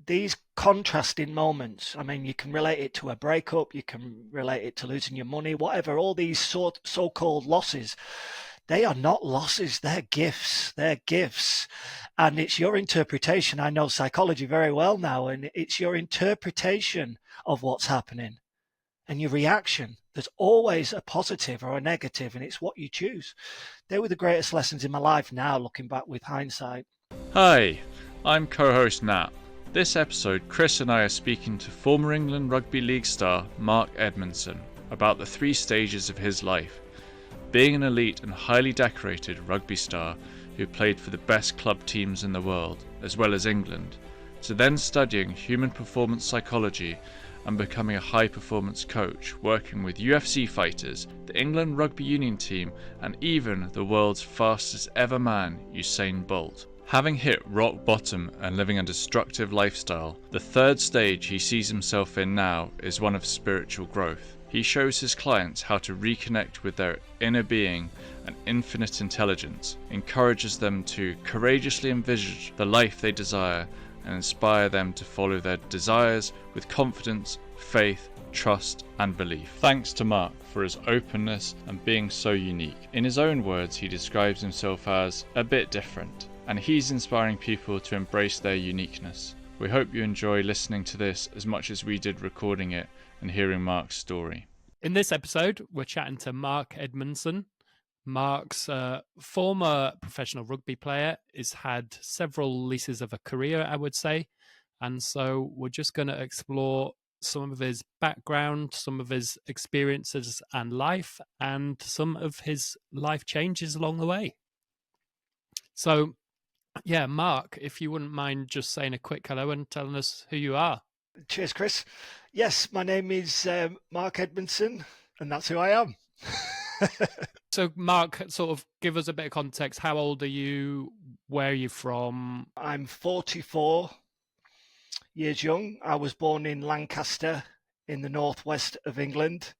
these contrasting moments, I mean, you can relate it to a breakup, you can relate it to losing your money, whatever, all these so-called losses, they are not losses, they're gifts. They're gifts. And it's your interpretation. I know psychology very well now, and it's your interpretation of what's happening and your reaction. There's always a positive or a negative, and it's what you choose. They were the greatest lessons in my life now, looking back with hindsight. Hi, I'm co-host Nat. This episode, Chris and I are speaking to former England Rugby League star Mark Edmonson about the 3 stages of his life. Being an elite and highly decorated rugby star who played for the best club teams in the world, as well as England, to then studying human performance psychology and becoming a high-performance coach, working with UFC fighters, the England Rugby Union team, and even the world's fastest ever man, Usain Bolt. Having hit rock bottom and living a destructive lifestyle, the 3rd stage he sees himself in now is one of spiritual growth. He shows his clients how to reconnect with their inner being and infinite intelligence, encourages them to courageously envisage the life they desire, and inspire them to follow their desires with confidence, faith, trust and belief. Thanks to Mark for his openness and being so unique. In his own words, he describes himself as a bit different, and he's inspiring people to embrace their uniqueness. We hope you enjoy listening to this as much as we did recording it and hearing Mark's story. In this episode, we're chatting to Mark Edmonson. Mark's a former professional rugby player, has had several leases of a career, I would say. And so we're just going to explore some of his background, some of his experiences and life, and some of his life changes along the way. So, yeah, Mark, if you wouldn't mind just saying a quick hello and telling us who you are. Cheers, Chris. Yes, my name is Mark Edmonson, and that's who I am. So, Mark, sort of give us a bit of context. How old are you? Where are you from? I'm 44 years young. I was born in Lancaster in the northwest of England.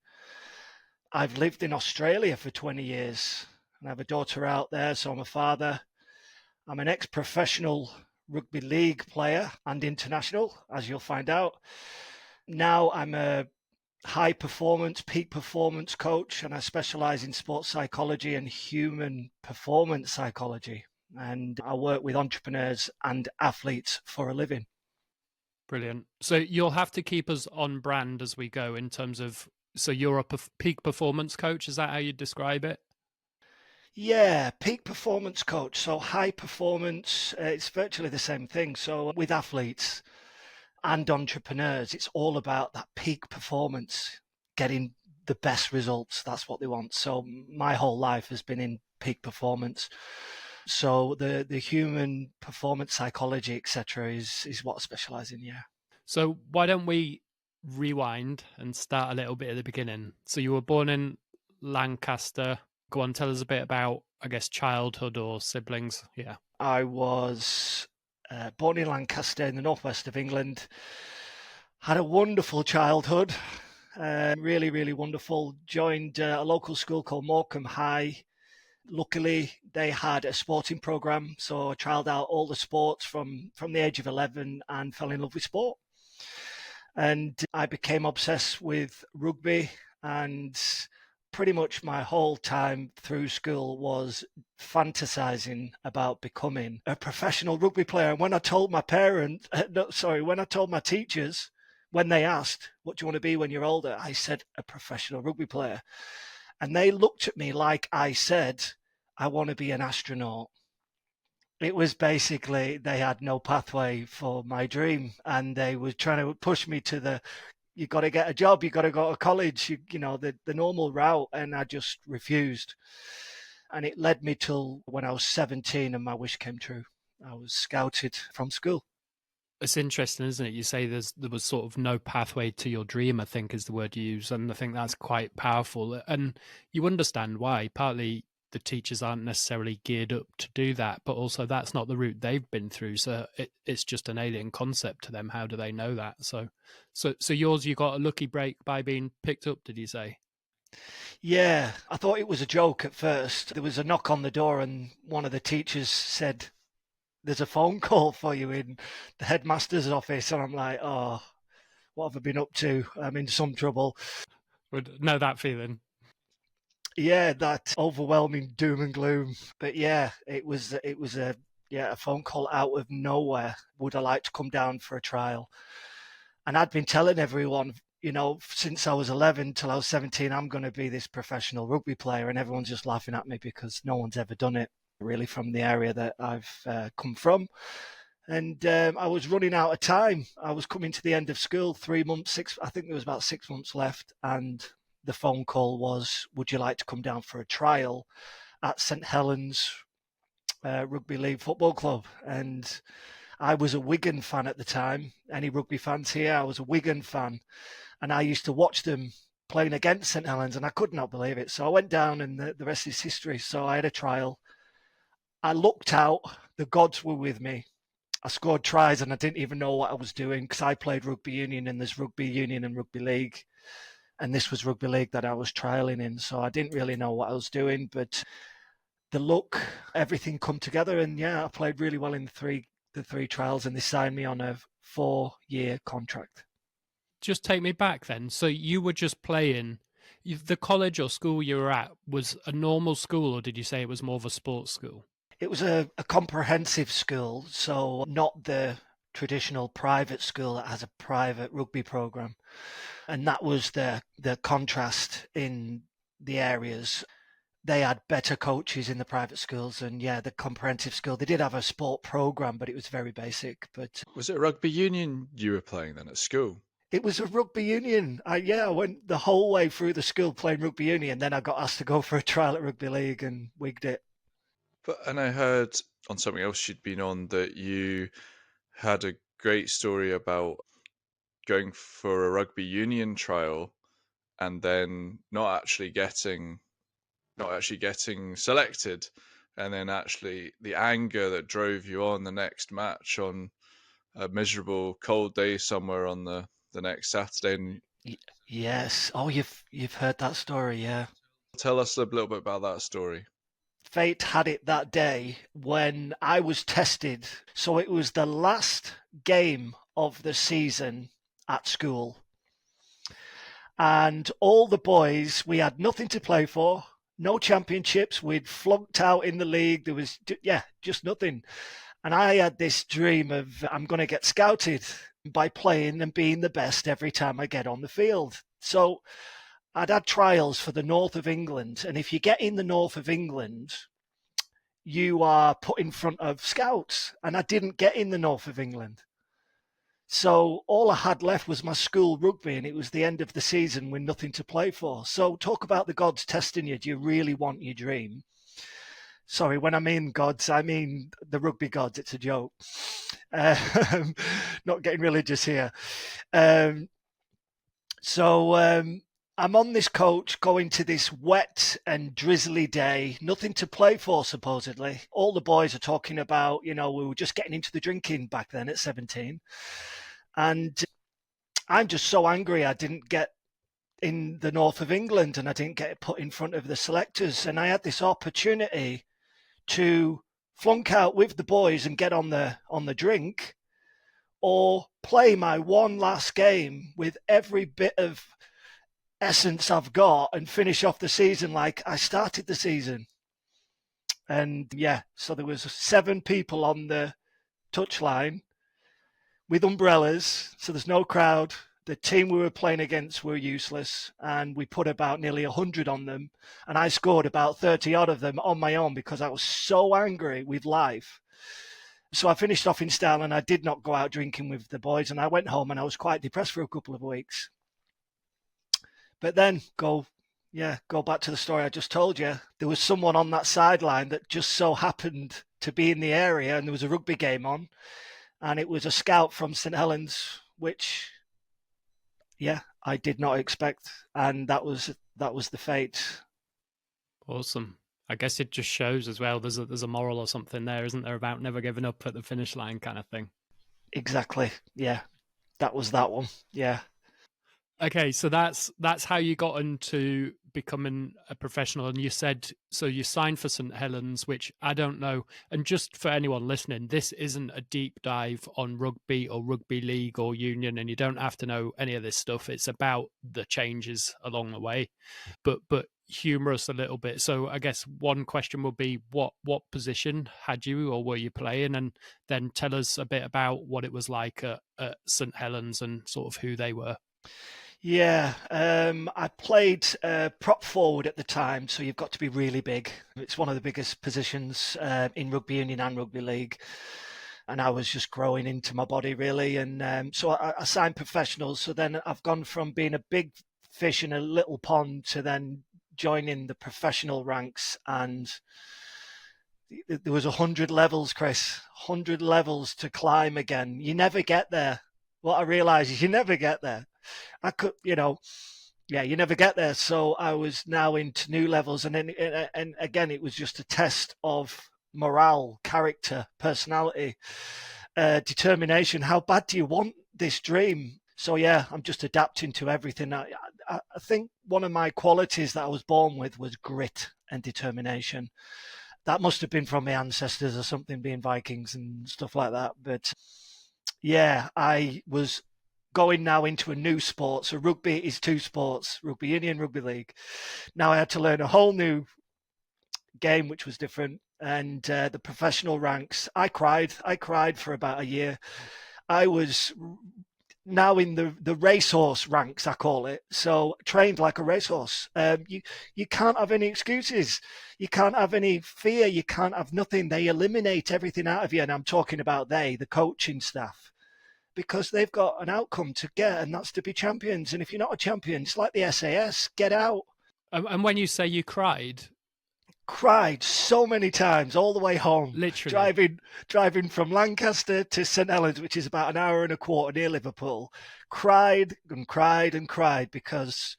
I've lived in Australia for 20 years, and I have a daughter out there, so I'm a father. I'm an ex-professional rugby league player and international, as you'll find out. Now I'm a high performance, peak performance coach, and I specialize in sports psychology and human performance psychology. And I work with entrepreneurs and athletes for a living. Brilliant. So you'll have to keep us on brand as we go in terms of, so you're a peak performance coach. Is that how you describe it? Yeah, peak performance coach. So high performance, it's virtually the same thing. So with athletes and entrepreneurs, it's all about that peak performance, getting the best results. That's what they want. So my whole life has been in peak performance. So the human performance psychology, etc., is what I specialize in. Yeah. So why don't we rewind and start a little bit at the beginning? So you were born in Lancaster. Go on, tell us a bit about, I guess, childhood or siblings. Yeah. I was born in Lancaster in the northwest of England. Had a wonderful childhood, really, really wonderful. Joined a local school called Morecambe High. Luckily, they had a sporting program, so I trialled out all the sports from the age of 11 and fell in love with sport. And I became obsessed with rugby, and pretty much my whole time through school was fantasizing about becoming a professional rugby player. And when I told my when I told my teachers, when they asked, what do you want to be when you're older? I said, a professional rugby player. And they looked at me like I said, I want to be an astronaut. It was basically, they had no pathway for my dream. And they were trying to push me to you got to get a job, you got to go to college, the normal route. And I just refused. And it led me till when I was 17 and my wish came true. I was scouted from school. It's interesting, isn't it? You say there was sort of no pathway to your dream, I think is the word you use. And I think that's quite powerful. And you understand why. Partly the teachers aren't necessarily geared up to do that, but also that's not the route they've been through. So it's just an alien concept to them. How do they know that? So yours, you got a lucky break by being picked up, did you say? Yeah, I thought it was a joke at first. There was a knock on the door and one of the teachers said, there's a phone call for you in the headmaster's office. And I'm like, oh, what have I been up to? I'm in some trouble. Would know that feeling. Yeah, that overwhelming doom and gloom. But yeah, it was a phone call out of nowhere. Would I like to come down for a trial? And I'd been telling everyone, since I was 11 till I was 17, I'm going to be this professional rugby player, and everyone's just laughing at me because no one's ever done it really from the area that I've come from. And I was running out of time. I was coming to the end of school, 3 months, I think there was about 6 months left. And the phone call was, would you like to come down for a trial at St Helens Rugby League Football Club? And I was a Wigan fan at the time. Any rugby fans here? I was a Wigan fan. And I used to watch them playing against St Helens, and I could not believe it. So I went down, and the rest is history. So I had a trial. I looked out. The gods were with me. I scored tries, and I didn't even know what I was doing because I played rugby union, and there's rugby union and rugby league. And this was rugby league that I was trialing in. So I didn't really know what I was doing, but the luck, everything come together. And yeah, I played really well in the three trials, and they signed me on a 4-year contract. Just take me back then. So you were just playing. The college or school you were at was a normal school, or did you say it was more of a sports school? It was a comprehensive school, so not the traditional private school that has a private rugby program. And that was the contrast in the areas. They had better coaches in the private schools, and yeah, the comprehensive school, they did have a sport program, but it was very basic. But Was it rugby union you were playing then at school? it was a rugby union. I went the whole way through the school playing rugby union. Then I got asked to go for a trial at rugby league and wigged it. And I heard on something else you'd been on that you had a great story about going for a rugby union trial and then not actually getting selected, and then actually the anger that drove you on the next match on a miserable cold day somewhere on the next Saturday. And Yes. Oh, you've heard that story, yeah. tell us a little bit about that story. Fate had it that day when I was tested. So it was the last game of the season at school. And all the boys, we had nothing to play for, no championships. We'd flunked out in the league. There was, just nothing. And I had this dream of I'm going to get scouted by playing and being the best every time I get on the field. So I'd had trials for the north of England. And if you get in the north of England, you are put in front of scouts. And I didn't get in the north of England. So all I had left was my school rugby, and it was the end of the season with nothing to play for. So talk about the gods testing you. Do you really want your dream? Sorry, when I mean gods, I mean the rugby gods. It's a joke. Not getting religious here. So I'm on this coach going to this wet and drizzly day, nothing to play for, supposedly. All the boys are talking about, we were just getting into the drinking back then at 17. And I'm just so angry I didn't get in the north of England and I didn't get put in front of the selectors. And I had this opportunity to flunk out with the boys and get on the drink, or play my one last game with every bit of essence I've got and finish off the season like I started the season. And yeah, so there was 7 people on the touchline with umbrellas, so there's no crowd. The team we were playing against were useless, and we put about nearly 100 on them, and I scored about 30 odd of them on my own because I was so angry with life. So I finished off in style, and I did not go out drinking with the boys, and I went home and I was quite depressed for a couple of weeks. But then go back to the story I just told you. There was someone on that sideline that just so happened to be in the area, and there was a rugby game on, and it was a scout from St Helens, which, I did not expect, and that was the fate. Awesome. I guess it just shows as well. There's a moral or something there, isn't there, about never giving up at the finish line, kind of thing. Exactly. Yeah, that was that one. Yeah. Okay, so that's how you got into becoming a professional. And you said, so you signed for St Helens, which I don't know. And just for anyone listening, this isn't a deep dive on rugby or rugby league or union, and you don't have to know any of this stuff. It's about the changes along the way, but humorous a little bit. So I guess one question would be, what position had you or were you playing? And then tell us a bit about what it was like at St Helens and sort of who they were. Yeah, I played prop forward at the time, so you've got to be really big. It's one of the biggest positions in rugby union and rugby league. And I was just growing into my body, really. And so I signed professionals. So then I've gone from being a big fish in a little pond to then joining the professional ranks. And there was 100 levels, Chris, 100 levels to climb again. You never get there. What I realised is you never get there. I could, you never get there. So I was now into new levels, and then, and again, it was just a test of morale, character, personality, determination. How bad do you want this dream? So yeah, I'm just adapting to everything. I think one of my qualities that I was born with was grit and determination. That must have been from my ancestors or something, being Vikings and stuff like that. But yeah, I was going now into a new sport. So rugby is two sports, rugby union, rugby league. Now I had to learn a whole new game, which was different. And the professional ranks, I cried for about a year. I was now in the racehorse ranks, I call it. So trained like a racehorse. You can't have any excuses. You can't have any fear. You can't have nothing. They eliminate everything out of you. And I'm talking about the coaching staff, because they've got an outcome to get, and that's to be champions. And if you're not a champion, it's like the SAS, get out. And when you say you cried so many times all the way home, literally driving from Lancaster to St Helens, which is about an hour and a quarter near Liverpool, cried and cried and cried, because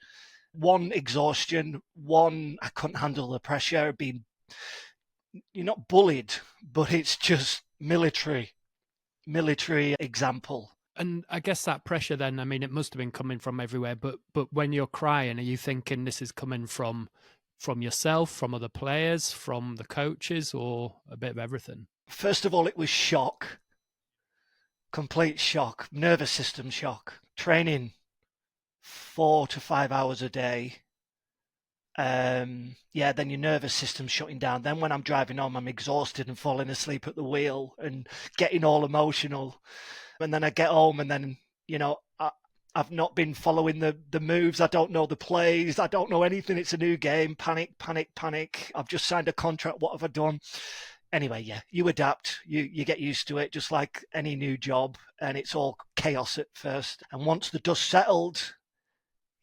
one, exhaustion, one, I couldn't handle the pressure, you're not bullied, but it's just military example. And I guess that pressure then, I mean, it must have been coming from everywhere, but when you're crying, are you thinking this is coming from yourself, from other players, from the coaches, or a bit of everything? First of all, it was shock, complete shock, nervous system shock, training 4 to 5 hours a day. Then your nervous system's shutting down. Then when I'm driving home, I'm exhausted and falling asleep at the wheel and getting all emotional. And then I get home, and then, I've not been following the moves. I don't know the plays. I don't know anything. It's a new game. Panic. I've just signed a contract. What have I done? Anyway, yeah, you adapt. You get used to it, just like any new job. And it's all chaos at first. And once the dust settled,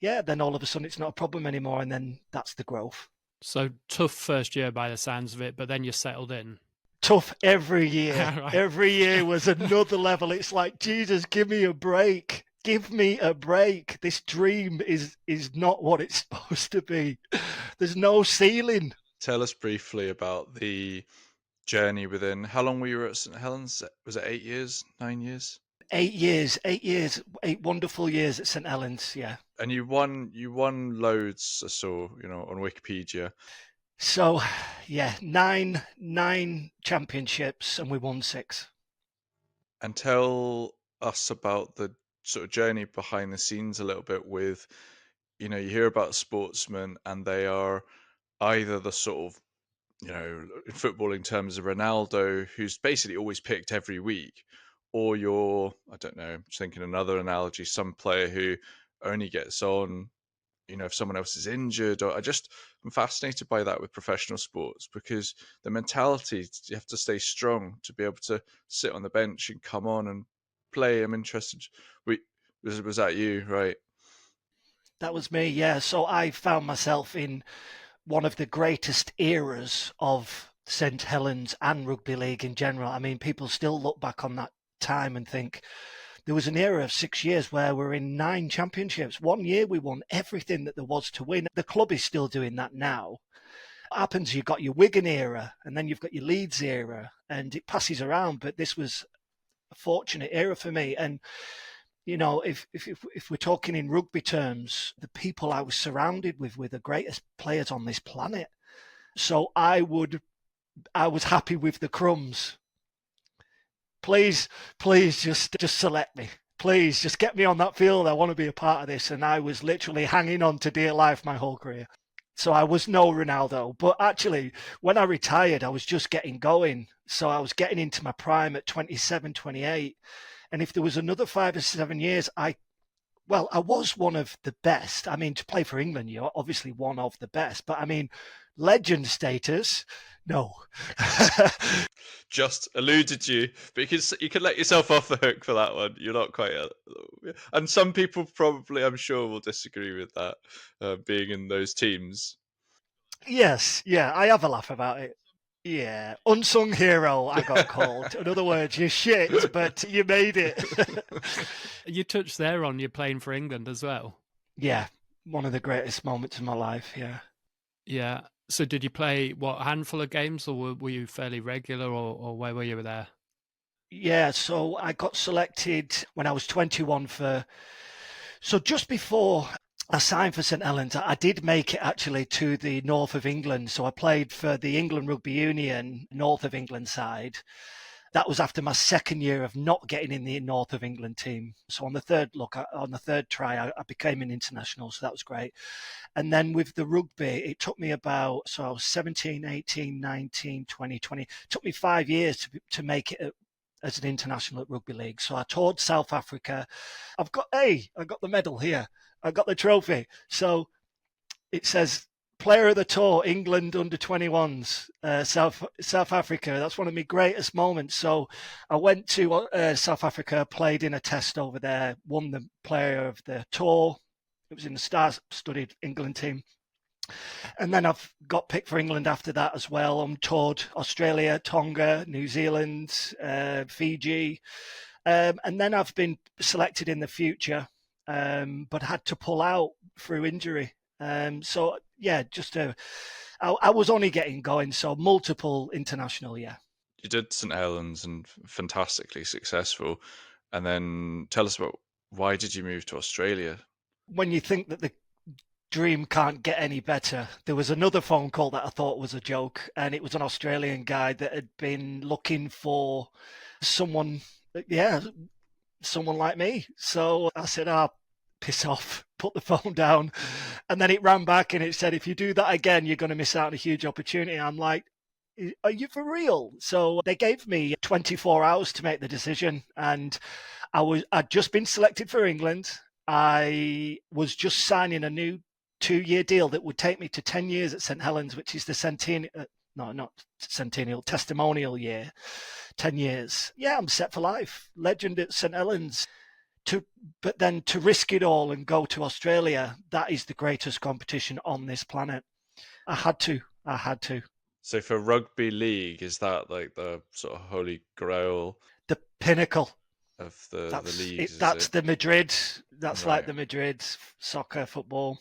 yeah, then all of a sudden it's not a problem anymore. And then that's the growth. So tough first year by the sounds of it, but then you settled in. Tough every year. Right. Every year was another level. It's like, Jesus, give me a break. Give me a break. This dream is not what it's supposed to be. There's no ceiling. Tell us briefly about the journey within. How long were you at St Helens? Was it 8 years, 9 years? 8 years, 8 wonderful years at St Helens, yeah. And you won loads, I saw, on Wikipedia. So, yeah, nine championships, and we won 6. And tell us about the sort of journey behind the scenes a little bit with, you hear about sportsmen and they are either the sort of, in football in terms of Ronaldo, who's basically always picked every week, or you're, I don't know, I'm just thinking another analogy, some player who only gets on, if someone else is injured. Or I'm fascinated by that with professional sports, because the mentality, you have to stay strong to be able to sit on the bench and come on and play. I'm interested. Was that you, right? That was me, yeah. So I found myself in one of the greatest eras of St Helens and rugby league in general. I mean, people still look back on that time and think, there was an era of 6 years where we're in 9 championships. 1 year we won everything that there was to win. The club is still doing that now. What happens, you've got your Wigan era, and then you've got your Leeds era, and it passes around. But this was a fortunate era for me. And, if we're talking in rugby terms, the people I was surrounded with were the greatest players on this planet. So I was happy with the crumbs. Please, just select me. Please just get me on that field. I want to be a part of this. And I was literally hanging on to dear life my whole career. So I was no Ronaldo, but actually when I retired, I was just getting going. So I was getting into my prime at 27, 28. And if there was another 5 or 7 years, I was one of the best. I mean, to play for England, you're obviously one of the best, but I mean, legend status, no. Just alluded to you, but you can let yourself off the hook for that one. You're not quite, and some people probably, I'm sure, will disagree with that, being in those teams. Yes, yeah, I have a laugh about it. Yeah, unsung hero, I got called. In other words, you're shit, but you made it. You touched there on you playing for England as well. Yeah, one of the greatest moments of my life, yeah. Yeah. So did you play, a handful of games, or were you fairly regular, or where were you there? Yeah, so I got selected when I was 21 so just before I signed for St Helens, I did make it actually to the north of England. So I played for the England Rugby Union, north of England side. That was after my second year of not getting in the north of England team. So on the third try, I became an international. So that was great. And then with the rugby, it took me I was 17, 18, 19, 20, 20. It took me 5 years to make it as an international at rugby league. So I toured South Africa. I got the medal here. I got the trophy. So it says player of the tour, England under 21s, South Africa. That's one of my greatest moments. So I went to South Africa, played in a test over there, won the player of the tour. It was in the star-studded England team. And then I've got picked for England after that as well. I'm toured Australia, Tonga, New Zealand, Fiji. And then I've been selected in the future, but had to pull out through injury. So, yeah, I was only getting going. So multiple international, yeah. You did St Helens and fantastically successful. And then tell us about, why did you move to Australia? When you think that the dream can't get any better, there was another phone call that I thought was a joke, and it was an Australian guy that had been looking for someone like me. So I said, piss off, put the phone down. And then it ran back and it said, if you do that again, you're going to miss out on a huge opportunity. I'm like, are you for real? So they gave me 24 hours to make the decision, and I'd just been selected for England. I was just signing a new 2-year deal that would take me to 10 years at St Helens, which is the testimonial year, 10 years. Yeah, I'm set for life. Legend at St Helens. But then to risk it all and go to Australia, that is the greatest competition on this planet. I had to. So for rugby league, is that like the sort of holy grail? The pinnacle of the leagues? That's the Madrid. That's right. like the Madrid soccer, football.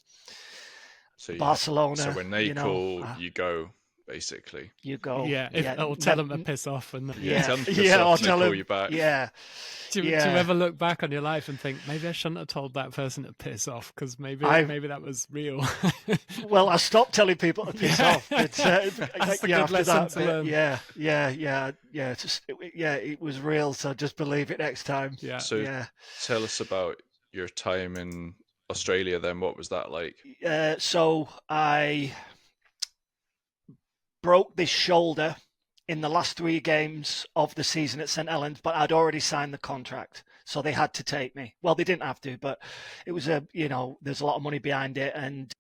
So Barcelona. So when they call, you go. Basically, you go. Yeah, I'll tell them to piss off, and tell them to piss off, and they call you back. Yeah. Do you ever look back on your life and think, maybe I shouldn't have told that person to piss off, because maybe that was real? Well, I stopped telling people to piss off. That's a good lesson to learn. It was real. So just believe it next time. Yeah. So tell us about your time in Australia. Then, what was that like? So I broke this shoulder in the last 3 games of the season at St Helens, but I'd already signed the contract, so they had to take me. Well, they didn't have to, but it was there's a lot of money behind it, and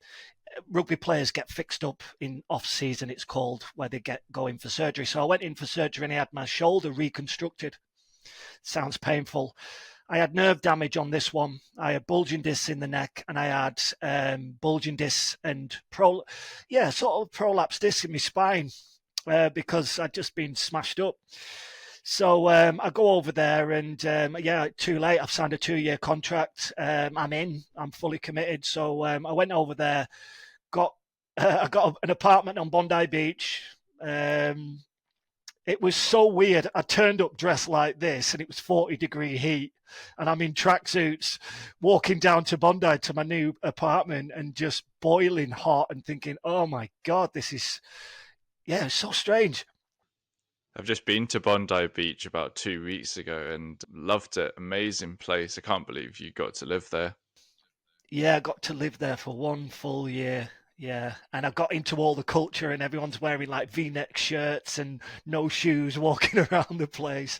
rugby players get fixed up in off-season, it's called, where they go in for surgery. So I went in for surgery and I had my shoulder reconstructed. Sounds painful. I had nerve damage on this one. I had bulging discs in the neck, and I had bulging discs and prolapsed discs in my spine because I'd just been smashed up. So I go over there, and too late. I've signed a 2-year contract. I'm fully committed. So I went over there, I got an apartment on Bondi Beach. It was so weird. I turned up dressed like this and it was 40-degree heat. And I'm in tracksuits walking down to Bondi to my new apartment and just boiling hot and thinking, oh my God, this is, it's so strange. I've just been to Bondi Beach about 2 weeks ago and loved it. Amazing place. I can't believe you got to live there. Yeah, I got to live there for 1 full year. Yeah, and I got into all the culture and everyone's wearing like V-neck shirts and no shoes walking around the place.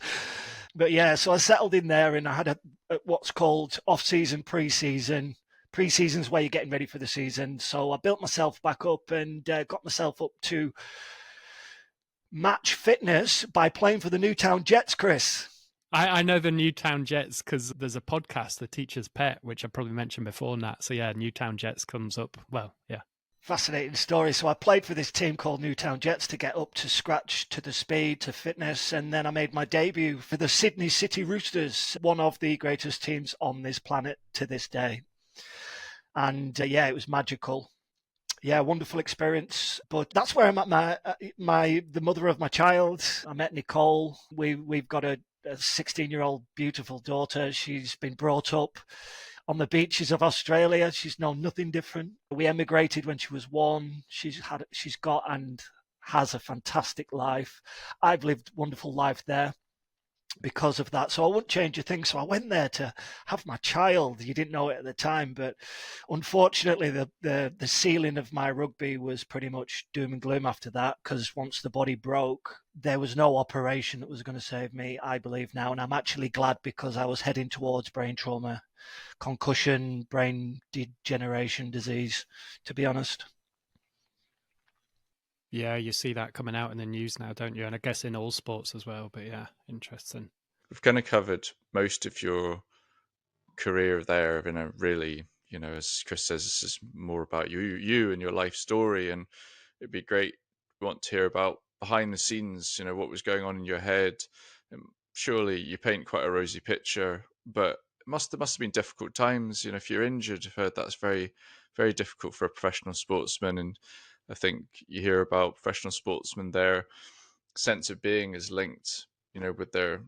But yeah, so I settled in there and I had a what's called off-season, pre-season. Pre-season's where you're getting ready for the season. So I built myself back up and got myself up to match fitness by playing for the Newtown Jets, Chris. I know the Newtown Jets because there's a podcast, The Teacher's Pet, which I probably mentioned before, Nat. So yeah, Newtown Jets comes up. Well, yeah. Fascinating story. So I played for this team called Newtown Jets to get up to scratch, to the speed, to fitness. And then I made my debut for the Sydney City Roosters, one of the greatest teams on this planet to this day. And it was magical. Yeah, wonderful experience. But that's where I met the mother of my child. I met Nicole. We've got a 16-year-old beautiful daughter. She's been brought up on the beaches of Australia. She's known nothing different. We emigrated when she was 1. She's got and has a fantastic life. I've lived a wonderful life there because of that. So I wouldn't change a thing. So I went there to have my child. You didn't know it at the time, but unfortunately the ceiling of my rugby was pretty much doom and gloom after that, because once the body broke, there was no operation that was going to save me, I believe now. And I'm actually glad, because I was heading towards brain trauma, concussion, brain degeneration disease, to be honest. Yeah, you see that coming out in the news now, don't you? And I guess in all sports as well. But yeah, interesting. We've kind of covered most of your career there in a really, as Chris says, this is more about you and your life story. And it'd be great. We want to hear about behind the scenes, what was going on in your head. Surely you paint quite a rosy picture, but there must have been difficult times. If you're injured, I've heard that's very, very difficult for a professional sportsman. And I think you hear about professional sportsmen, their sense of being is linked, with their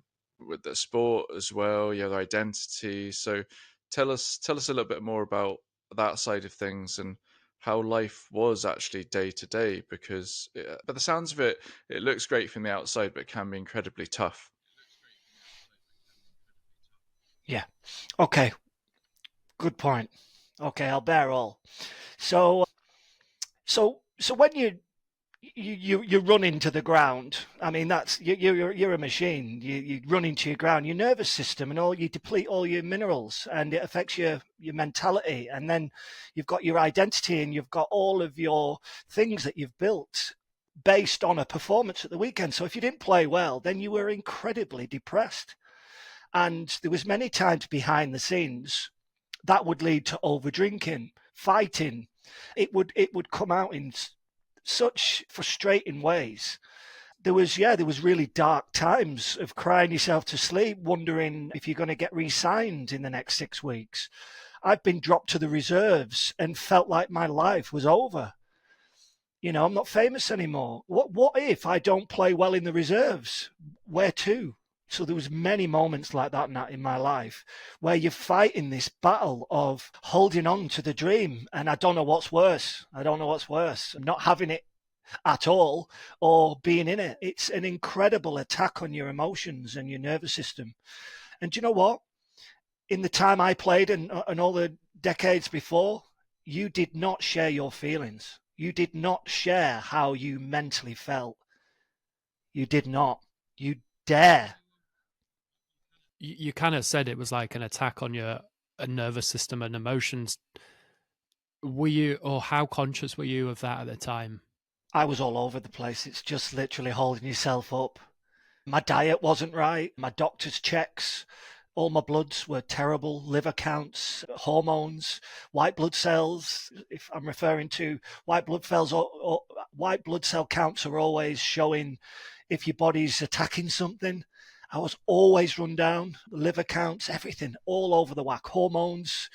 sport as well, their identity. So tell us a little bit more about that side of things and how life was actually day to day, because by the sounds of it, it looks great from the outside, but it can be incredibly tough. Yeah. Okay. Good point. Okay, I'll bear all. So when you run into the ground, I mean, that's you're a machine. You run into your ground, your nervous system, and you deplete all your minerals, and it affects your mentality. And then you've got your identity, and you've got all of your things that you've built based on a performance at the weekend. So if you didn't play well, then you were incredibly depressed. And there was many times behind the scenes that would lead to over drinking, fighting. It would come out in such frustrating ways. There was really dark times of crying yourself to sleep, wondering if you're going to get re-signed in the next 6 weeks. I've been dropped to the reserves and felt like my life was over. I'm not famous anymore. What if I don't play well in the reserves? Where to? So there was many moments like that in my life where you're fighting this battle of holding on to the dream. And I don't know what's worse. Not having it at all or being in it. It's an incredible attack on your emotions and your nervous system. And do you know what? In the time I played and all the decades before, you did not share your feelings. You did not share how you mentally felt. You did not. You dare. You kind of said it was like an attack on your nervous system and emotions. Were you, or how conscious were you of that at the time? I was all over the place. It's just literally holding yourself up. My diet wasn't right. My doctor's checks, all my bloods were terrible. Liver counts, hormones, white blood cells. If I'm referring to white blood cells, or white blood cell counts are always showing if your body's attacking something. I was always run down, liver counts, everything, all over the whack, hormones.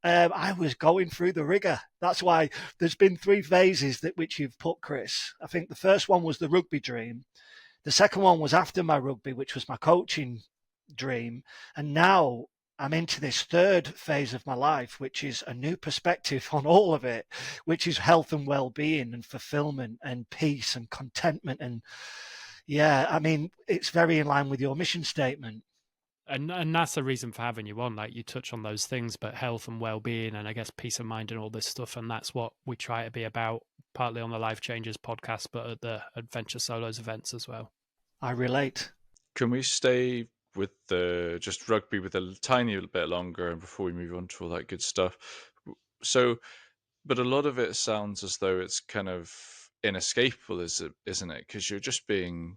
I was going through the rigor. That's why there's been 3 phases which you've put, Chris. I think the first one was the rugby dream. The second one was after my rugby, which was my coaching dream. And now I'm into this third phase of my life, which is a new perspective on all of it, which is health and well-being and fulfillment and peace and contentment. And yeah, I mean, it's very in line with your mission statement. And that's the reason for having you on. Like, you touch on those things, but health and well-being, and I guess peace of mind and all this stuff. And that's what we try to be about, partly on the Life Changers podcast, but at the Adventure Solos events as well. I relate. Can we stay with the just rugby with a tiny bit longer, and before we move on to all that good stuff? So, but a lot of it sounds as though it's kind of inescapable, isn't it? Because you're just being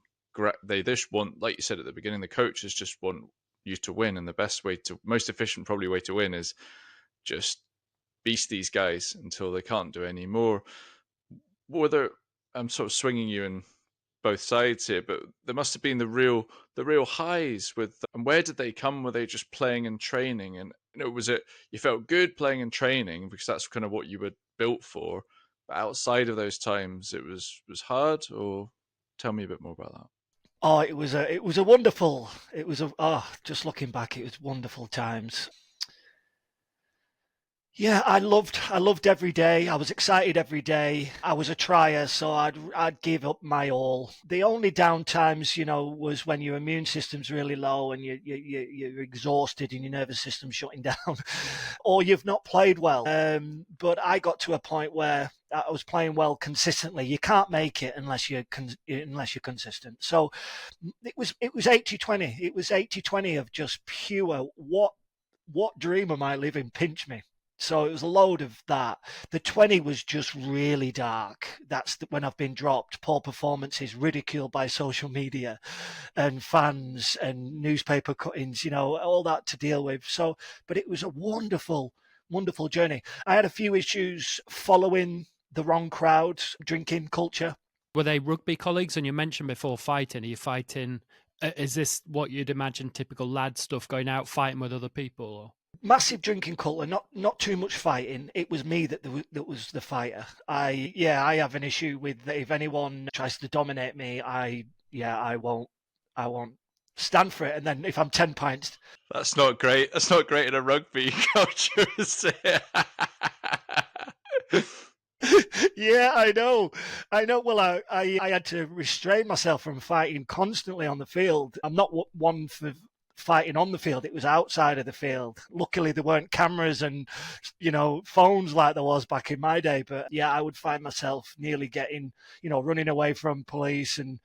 they just want, like you said at the beginning, the coaches just want you to win, and the best way to, most efficient probably way to win is just beast these guys until they can't do any more. Whether I'm sort of swinging you in both sides here, but there must have been the real highs with, and where did they come? Were they just playing and training? And was it you felt good playing and training because that's kind of what you were built for, but outside of those times it was hard? Or tell me a bit more about that. Oh, it was a wonderful, just looking back, it was wonderful times. Yeah, I loved every day. I was excited every day. I was a trier, so I'd give up my all. The only down times, was when your immune system's really low and you're exhausted and your nervous system's shutting down, or you've not played well. But I got to a point where I was playing well consistently. You can't make it unless you're consistent. So it was 80-20. It was 80-20 of just pure what dream am I living? Pinch me. So it was a load of that. The 20 was just really dark. That's when I've been dropped. Poor performances, ridiculed by social media and fans and newspaper cuttings, all that to deal with. So, but it was a wonderful, wonderful journey. I had a few issues following the wrong crowd, drinking culture. Were they rugby colleagues? And you mentioned before fighting. Are you fighting? Is this what you'd imagine typical lad stuff, going out fighting with other people? Or? Massive drinking culture, not too much fighting. It was me that was the fighter. I have an issue with that. If anyone tries to dominate me, I won't stand for it. And then if I'm 10 pints, that's not great. That's not great in a rugby culture, is it? Yeah, I know. Well, I had to restrain myself from fighting constantly on the field. I'm not one for fighting on the field. It was outside of the field. Luckily there weren't cameras and phones like there was back in my day, but yeah, I would find myself nearly getting running away from police and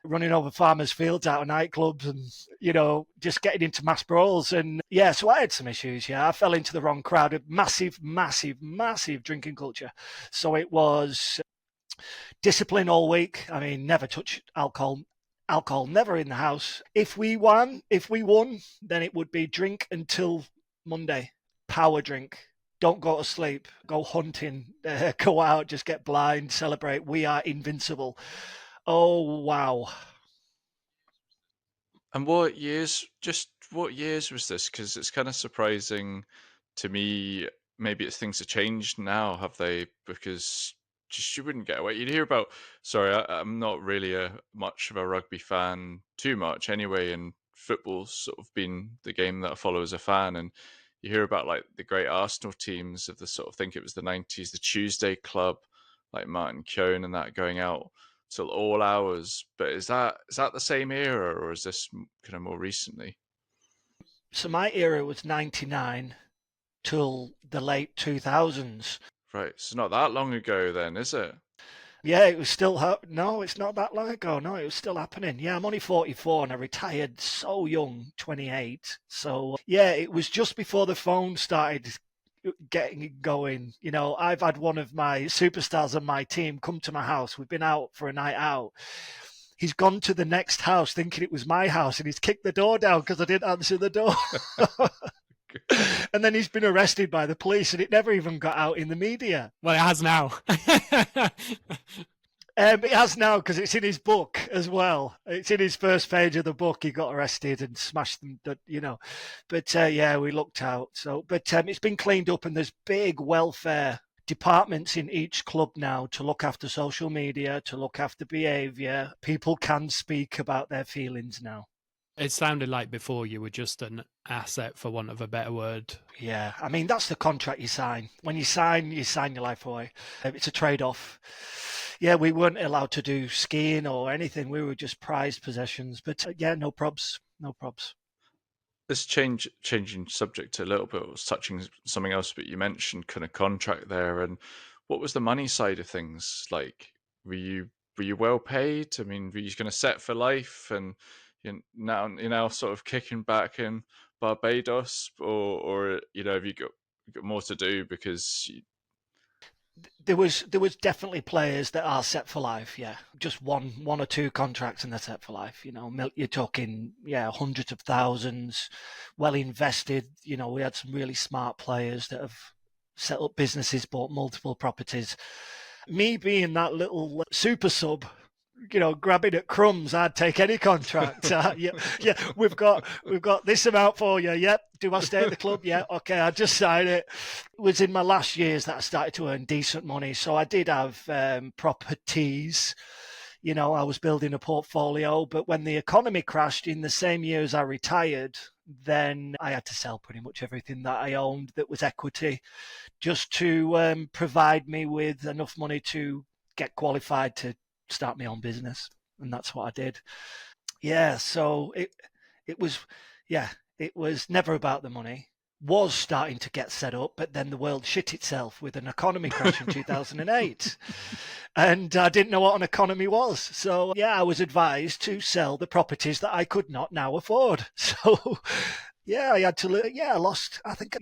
running over farmers' fields out of nightclubs and just getting into mass brawls. And yeah, so I had some issues. I fell into the wrong crowd. A massive drinking culture. So it was discipline all week. I mean, never touch alcohol, never in the house. If we won, then it would be drink until Monday. Power drink. Don't go to sleep. Go hunting. Go out. Just get blind. Celebrate. We are invincible. Oh, wow. And what years was this? Because it's kind of surprising to me. Maybe things have changed now, have they? Because just you wouldn't get away. You'd hear about, sorry, I'm not really much of a rugby fan too much anyway, and football's sort of been the game that I follow as a fan. And you hear about like the great Arsenal teams of the sort of, think it was the 90s, the Tuesday Club, like Martin Keown and that, going out till all hours. But is that the same era, or is this kind of more recently? So my era was 99 till the late 2000s. Right, so not that long ago then, is it? Yeah, it was still, no, it's not that long ago. No, it was still happening. Yeah, I'm only 44 and I retired so young, 28. So yeah, it was just before the phone started getting going. I've had one of my superstars on my team come to my house. We've been out for a night out. He's gone to the next house thinking it was my house, and he's kicked the door down because I didn't answer the door. And then he's been arrested by the police, and it never even got out in the media. Well, it has now. It has now, because it's in his book as well. It's in his first page of the book. He got arrested and smashed them, But yeah, we looked out. So, but it's been cleaned up, and there's big welfare departments in each club now to look after social media, to look after behaviour. People can speak about their feelings now. It sounded like before you were just an asset, for want of a better word. Yeah, I mean, that's the contract you sign. When you sign your life away. It's a trade-off. Yeah, we weren't allowed to do skiing or anything. We were just prized possessions. But yeah, no probs. This changing subject a little bit, I was touching something else, but you mentioned kind of contract there, and what was the money side of things like? Were you well paid? I mean, were you going to set for life, and you're now sort of kicking back in Barbados, or have you got more to do because There was definitely players that are set for life. Yeah, just one or two contracts and they're set for life. You're talking hundreds of thousands, well invested. We had some really smart players that have set up businesses, bought multiple properties. Me being that little super sub, grabbing at crumbs, I'd take any contract. Yeah, we've got this amount for you. Yep. Do I stay at the club? Yeah. Okay, I just sign it. It was in my last years that I started to earn decent money. So I did have properties. I was building a portfolio, but when the economy crashed in the same year as I retired, then I had to sell pretty much everything that I owned that was equity, just to provide me with enough money to get qualified to start my own business. And that's what I did. Yeah, so it was never about the money. Was starting to get set up, but then the world shit itself with an economy crash in 2008. And I didn't know what an economy was. So, I was advised to sell the properties that I could not now afford. So, I had to, I lost, I think,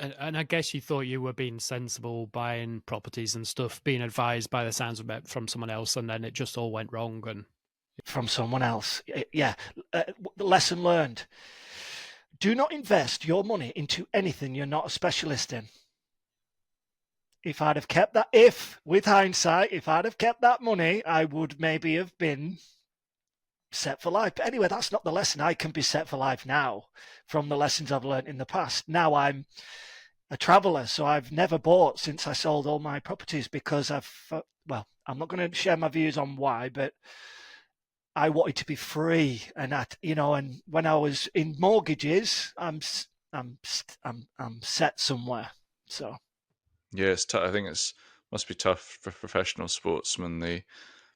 And I guess you thought you were being sensible, buying properties and stuff, being advised by the sounds of it from someone else, and then it just all went wrong. And from someone else. The lesson learned. Do not invest your money into anything you're not a specialist in. With hindsight, if I'd have kept that money, I would maybe have been set for life. But anyway, that's not the lesson. I can be set for life now from the lessons I've learned in the past. Now I'm a traveller, so I've never bought since I sold all my properties because I'm not going to share my views on why, but I wanted to be free, and and when I was in mortgages, I'm set somewhere. So yeah, it's I think must be tough for professional sportsmen,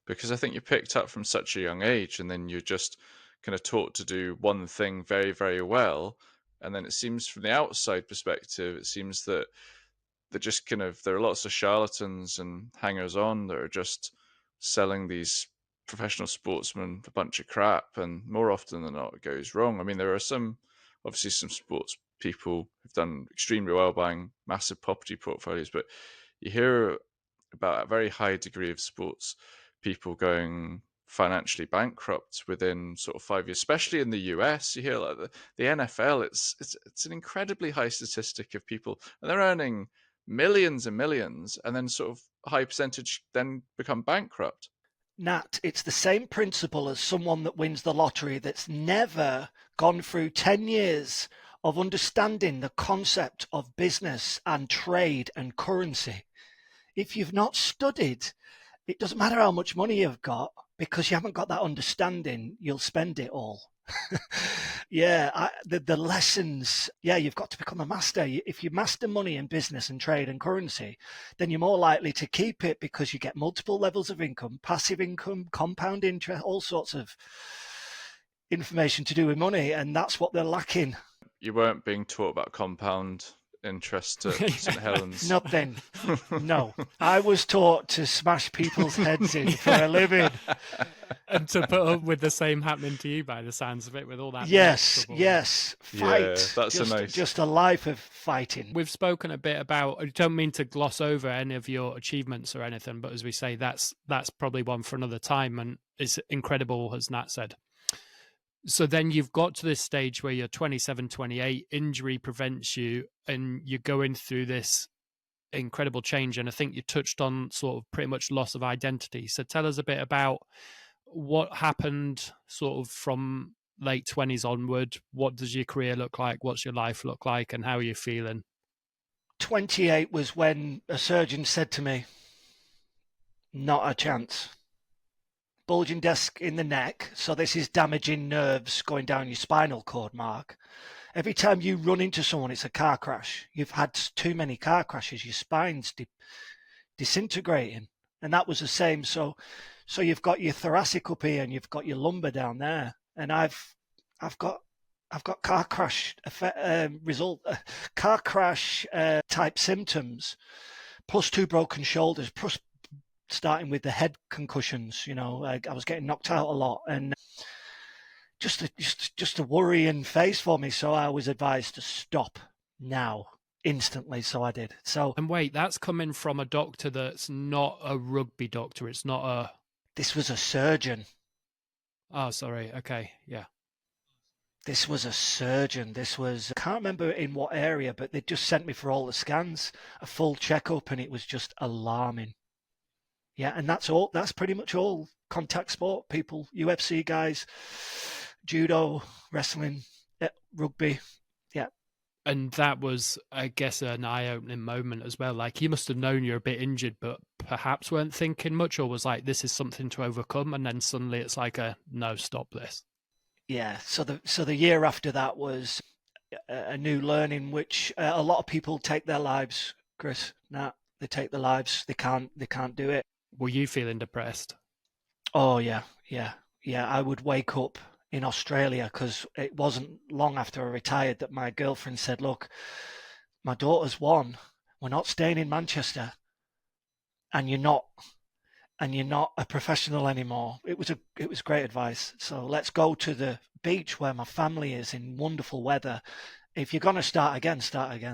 because I think you're picked up from such a young age, and then you're just kind of taught to do one thing very, very well, and then it seems from the outside perspective, it seems that just kind of there are lots of charlatans and hangers on that are just selling these professional sportsmen a bunch of crap, and more often than not it goes wrong. I mean, there are obviously some sports people who've done extremely well buying massive property portfolios, but you hear about a very high degree of sports people going financially bankrupt within sort of 5 years, especially in the US. You hear like the NFL, it's an incredibly high statistic of people, and they're earning millions and millions, and then sort of a high percentage then become bankrupt. Nat, it's the same principle as someone that wins the lottery that's never gone through 10 years of understanding the concept of business and trade and currency. If you've not studied, it doesn't matter how much money you've got, because you haven't got that understanding, you'll spend it all. The lessons, you've got to become a master. If you master money and business and trade and currency, then you're more likely to keep it because you get multiple levels of income, passive income, compound interest, all sorts of information to do with money, and that's what they're lacking. You weren't being taught about compound interest at St Helens. Nothing. No. I was taught to smash people's heads in for a living. And to put up with the same happening to you by the sounds of it, with all that. Yes. Fight. Yeah, that's just a life of fighting. We've spoken a bit about, I don't mean to gloss over any of your achievements or anything, but as we say, that's probably one for another time, and it's incredible, as Nat said. So then you've got to this stage where you're 27, 28, injury prevents you, and you're going through this incredible change. And I think you touched on sort of pretty much loss of identity. So tell us a bit about what happened sort of from late 20s onward. What does your career look like? What's your life look like? And how are you feeling? 28 was when a surgeon said to me, not a chance. Bulging disc in the neck, so this is damaging nerves going down your spinal cord, Mark. Every time you run into someone, it's a car crash. You've had too many car crashes, your spine's disintegrating. And that was the same. So you've got your thoracic up here and you've got your lumbar down there. And I've got car crash type symptoms, plus 2 broken shoulders, plus starting with the head concussions. I was getting knocked out a lot, and just a worrying phase for me. So I was advised to stop now, instantly. So I did. And wait, that's coming from a doctor that's not a rugby doctor. It's not a. This was a surgeon. Oh, sorry. Okay, yeah. This was a surgeon. I can't remember in what area, but they just sent me for all the scans, a full checkup, and it was just alarming. Yeah, and that's all. That's pretty much all contact sport people, UFC guys, judo, wrestling, rugby. Yeah. And that was, I guess, an eye-opening moment as well. Like, you must have known you're a bit injured, but perhaps weren't thinking much, or was like, this is something to overcome, and then suddenly it's like no, stop this. Yeah. So the year after that was a new learning, which a lot of people take their lives, Chris. They take their lives. They can't do it. Were you feeling depressed? Oh, yeah. I would wake up in Australia, because it wasn't long after I retired that my girlfriend said, look, my daughter's won. We're not staying in Manchester, and you're not a professional anymore. It was great advice. So let's go to the beach where my family is in wonderful weather. If you're going to start again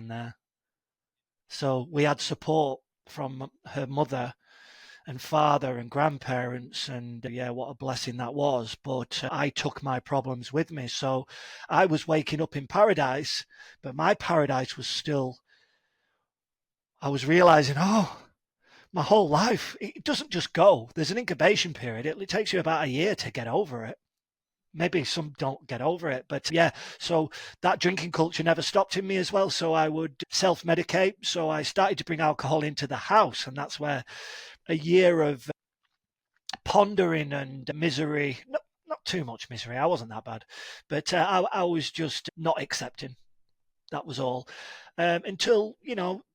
there. So we had support from her mother and father and grandparents, and yeah, what a blessing that was. But I took my problems with me. So I was waking up in paradise, but my paradise was still, I was realizing, my whole life, it doesn't just go. There's an incubation period. It takes you about a year to get over it. Maybe some don't get over it, but yeah, so that drinking culture never stopped in me as well. So I would self-medicate. So I started to bring alcohol into the house, and that's where a year of pondering and misery, not too much misery, I wasn't that bad, but I was just not accepting. That was all. Until,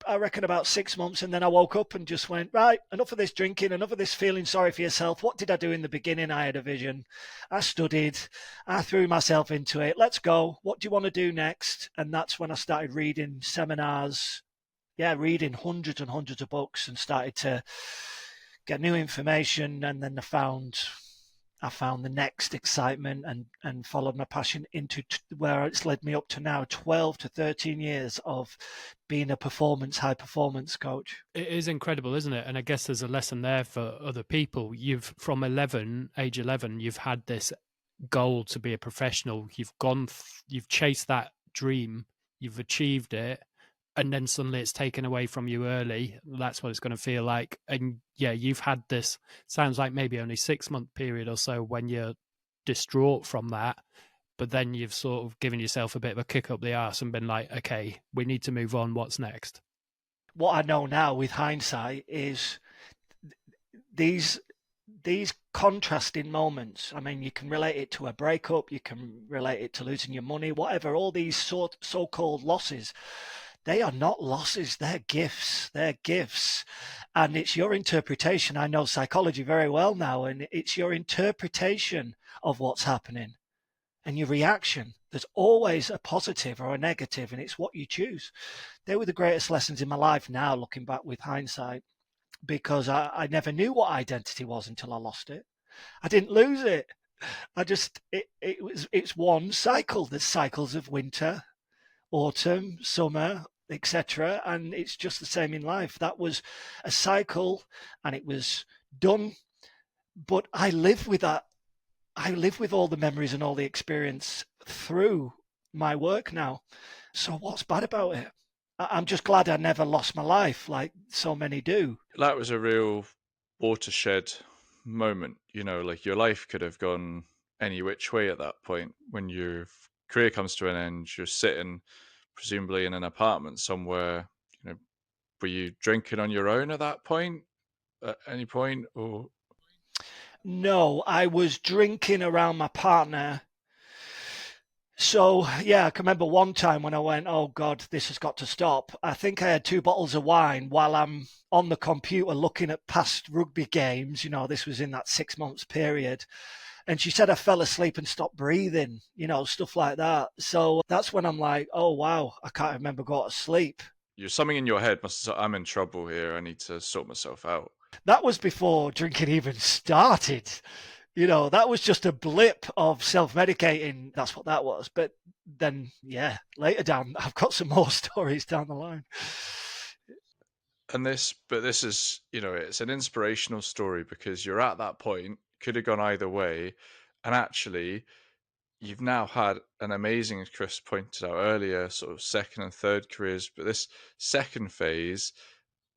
I reckon about 6 months, and then I woke up and just went, right, enough of this drinking, enough of this feeling sorry for yourself. What did I do in the beginning? I had a vision. I studied. I threw myself into it. Let's go. What do you want to do next? And that's when I started reading seminars, reading hundreds and hundreds of books, and started to get new information. And then I found the next excitement, and followed my passion into where it's led me up to now, 12 to 13 years of being a high performance coach. It is incredible, isn't it? And I guess there's a lesson there for other people. You've, from age 11, you've had this goal to be a professional. You've chased that dream, you've achieved it, and then suddenly it's taken away from you early. That's what it's going to feel like. And yeah, you've had this, sounds like maybe only 6-month period or so when you're distraught from that, but then you've sort of given yourself a bit of a kick up the arse and been like, okay, we need to move on. What's next? What I know now with hindsight is these contrasting moments. I mean, you can relate it to a breakup, you can relate it to losing your money, whatever, all these so-called losses. They are not losses, they're gifts. They're gifts. And it's your interpretation. I know psychology very well now, and it's your interpretation of what's happening and your reaction. There's always a positive or a negative, and it's what you choose. They were the greatest lessons in my life now, looking back with hindsight, because I never knew what identity was until I lost it. I didn't lose it. It's one cycle. There's cycles of winter, autumn, summer, etc. And it's just the same in life. That was a cycle, and it was done. But I live with that. I live with all the memories and all the experience through my work now. So what's bad about it? I'm just glad I never lost my life like so many do. That was a real watershed moment. Like, your life could have gone any which way at that point. When your career comes to an end, you're sitting presumably in an apartment somewhere, were you drinking on your own at that point, at any point, or? No, I was drinking around my partner. So, yeah, I can remember one time when I went, oh God, this has got to stop. I think I had 2 bottles of wine while I'm on the computer looking at past rugby games. This was in that 6 months period. And she said I fell asleep and stopped breathing, stuff like that. So that's when I'm like, oh, wow, I can't remember going to sleep. Something in your head must have said, I'm in trouble here. I need to sort myself out. That was before drinking even started. That was just a blip of self-medicating. That's what that was. But then, yeah, later down, I've got some more stories down the line. And this is, it's an inspirational story because you're at that point, could have gone either way. And actually, you've now had an amazing, as Chris pointed out earlier, sort of second and third careers. But this second phase,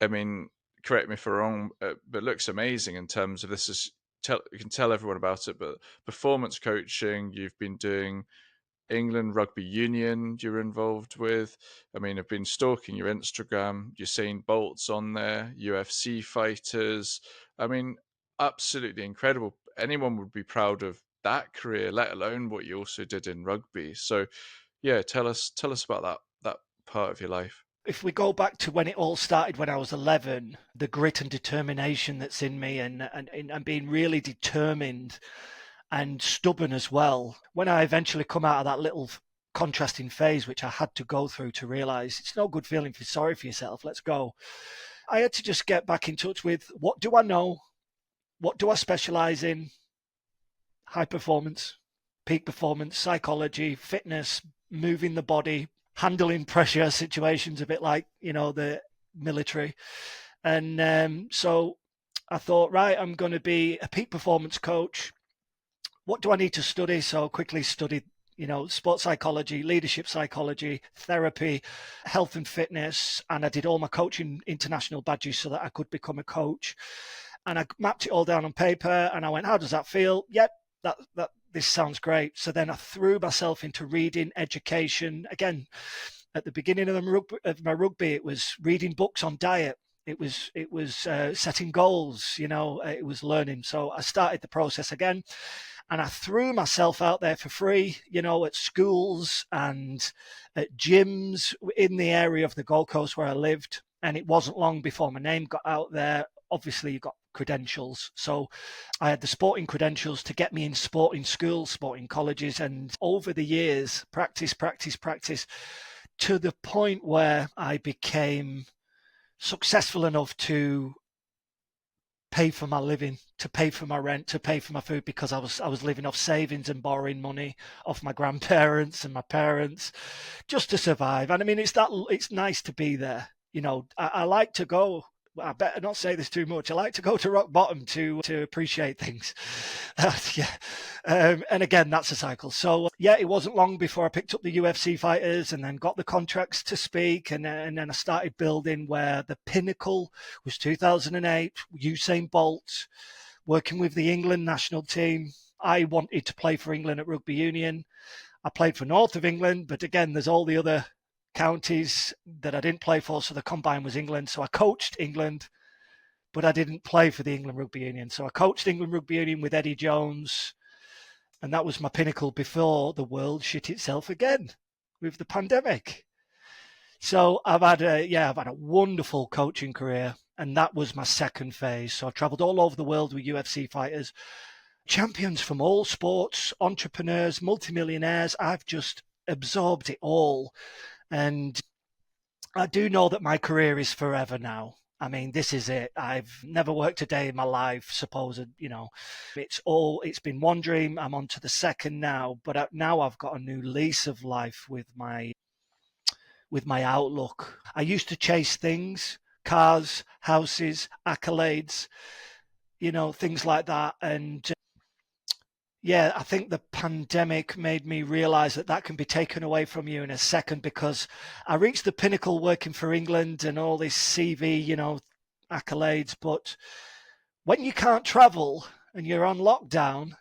I mean, correct me if I'm wrong, but looks amazing in terms of this is, you can tell everyone about it, but performance coaching, you've been doing England Rugby Union you're involved with. I mean, I've been stalking your Instagram. Usain Bolt's on there, UFC fighters. I mean, absolutely incredible. Anyone would be proud of that career, let alone what you also did in rugby. So, yeah, tell us about that part of your life. If we go back to when it all started when I was 11, the grit and determination that's in me and being really determined and stubborn as well. When I eventually come out of that little contrasting phase, which I had to go through to realize it's no good feeling sorry for yourself, let's go. I had to just get back in touch with what do I know? What do I specialize in? High performance, peak performance, psychology, fitness, moving the body, handling pressure situations, a bit like, the military. And so I thought, right, I'm going to be a peak performance coach. What do I need to study? So I quickly studied, sports psychology, leadership psychology, therapy, health and fitness. And I did all my coaching international badges so that I could become a coach. And I mapped it all down on paper and I went, how does that feel? Yep, this sounds great. So then I threw myself into reading, education. Again, at the beginning of my rugby, it was reading books on diet. It was setting goals, it was learning. So I started the process again and I threw myself out there for free, at schools and at gyms in the area of the Gold Coast where I lived. And it wasn't long before my name got out there. Obviously, you got credentials. So I had the sporting credentials to get me in sporting schools, sporting colleges. And over the years, practice, to the point where I became successful enough to pay for my living, to pay for my rent, to pay for my food, because I was living off savings and borrowing money off my grandparents and my parents just to survive. And I mean, it's nice to be there. I like to go. I better not say this too much. I like to go to rock bottom to appreciate things. And again, that's a cycle. So yeah, it wasn't long before I picked up the UFC fighters and then got the contracts to speak. And then I started building where the pinnacle was 2008, Usain Bolt, working with the England national team. I wanted to play for England at Rugby Union. I played for North of England, but again, there's all the other counties that I didn't play for, so the combine was England. So I coached England, but I didn't play for the England Rugby Union. So I coached England Rugby Union with Eddie Jones, and that was my pinnacle before the world shit itself again with the pandemic. So I've had a wonderful coaching career, and that was my second phase. So I've traveled all over the world with UFC fighters, champions from all sports, entrepreneurs, multimillionaires. I've just absorbed it all. And I do know that my career is forever now. I mean, this is it. I've never worked a day in my life, supposed, it's been one dream. I'm on to the second now, but now I've got a new lease of life with my outlook. I used to chase things, cars, houses, accolades, things like that. And yeah, I think the pandemic made me realize that can be taken away from you in a second, because I reached the pinnacle working for England and all this CV, accolades. But when you can't travel and you're on lockdown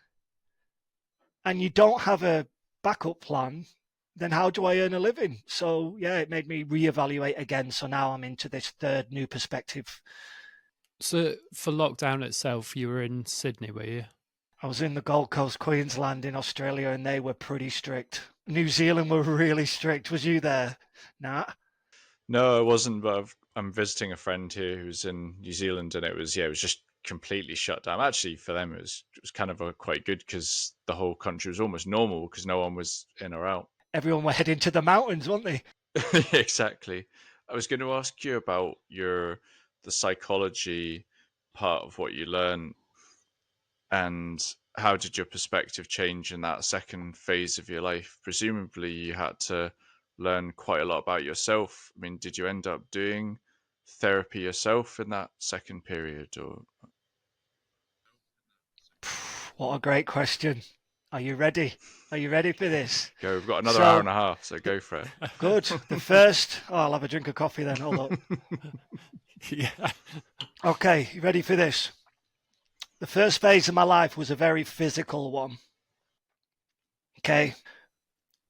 and you don't have a backup plan, then how do I earn a living? So yeah, it made me reevaluate again. So now I'm into this third new perspective. So for lockdown itself, you were in Sydney, were you? I was in the Gold Coast, Queensland in Australia, and they were pretty strict. New Zealand were really strict. Was you there, Nat? No, I wasn't, but I'm visiting a friend here who's in New Zealand, and it was just completely shut down. Actually, for them, it was kind of quite good because the whole country was almost normal because no one was in or out. Everyone were heading to the mountains, weren't they? Exactly. I was going to ask you about the psychology part of what you learn, and how did your perspective change in that second phase of your life? Presumably, you had to learn quite a lot about yourself. I mean, did you end up doing therapy yourself in that second period, or? What a great question. Are you ready? Are you ready for this? Go. We've got another hour So and a half, so go for it. good. The first, I'll have a drink of coffee then. Hold up. Yeah. Okay, you ready for this? The first phase of my life was a very physical one. Okay.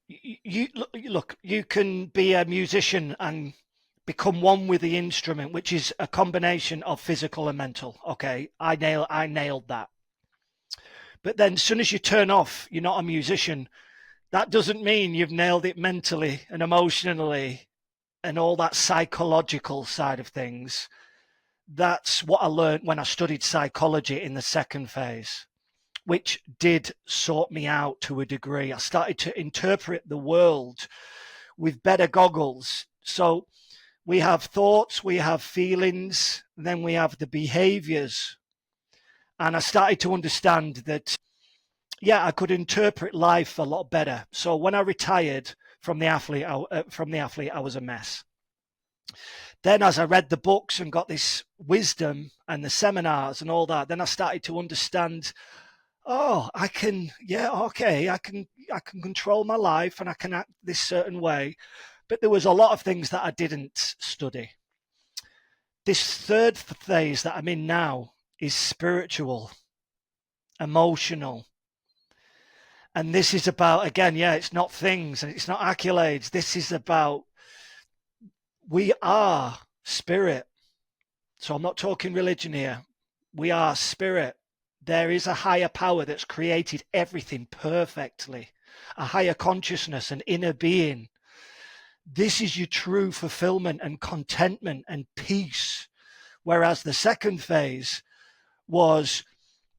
You look, you can be a musician and become one with the instrument, which is a combination of physical and mental. Okay. I nailed that. But then as soon as you turn off, you're not a musician. That doesn't mean you've nailed it mentally and emotionally and all that psychological side of things. That's what I learned when I studied psychology in the second phase, which did sort me out to a degree. I started to interpret the world with better goggles. So we have thoughts, we have feelings, then we have the behaviors. And I started to understand that, yeah, I could interpret life a lot better. So when I retired from the athlete, I was a mess. Then as I read the books and got this wisdom and the seminars and all that, then I started to understand, oh, I can control my life and I can act this certain way. But there was a lot of things that I didn't study. This third phase that I'm in now is spiritual, emotional. And this is about, again, it's not things and it's not accolades. This is about, we are spirit. So I'm not talking religion here. We are spirit. There is a higher power that's created everything perfectly, a higher consciousness, an inner being. This is your true fulfillment and contentment and peace. Whereas the second phase was,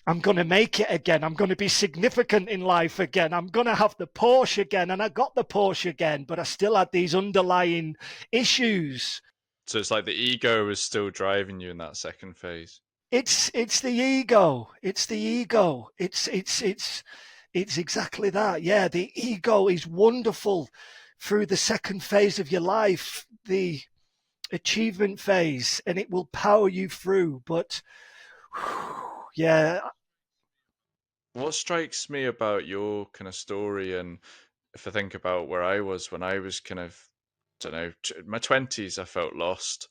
I'm going to make it again. I'm going to be significant in life again. I'm going to have the Porsche again. And I got the Porsche again, but I still had these underlying issues. So it's like the ego is still driving you in that second phase. It's the ego. It's the ego. It's exactly that. Yeah, the ego is wonderful through the second phase of your life, the achievement phase, and it will power you through. But yeah. What strikes me about your kind of story, and if I think about where I was when I was kind of, I don't know, my 20s, I felt lost.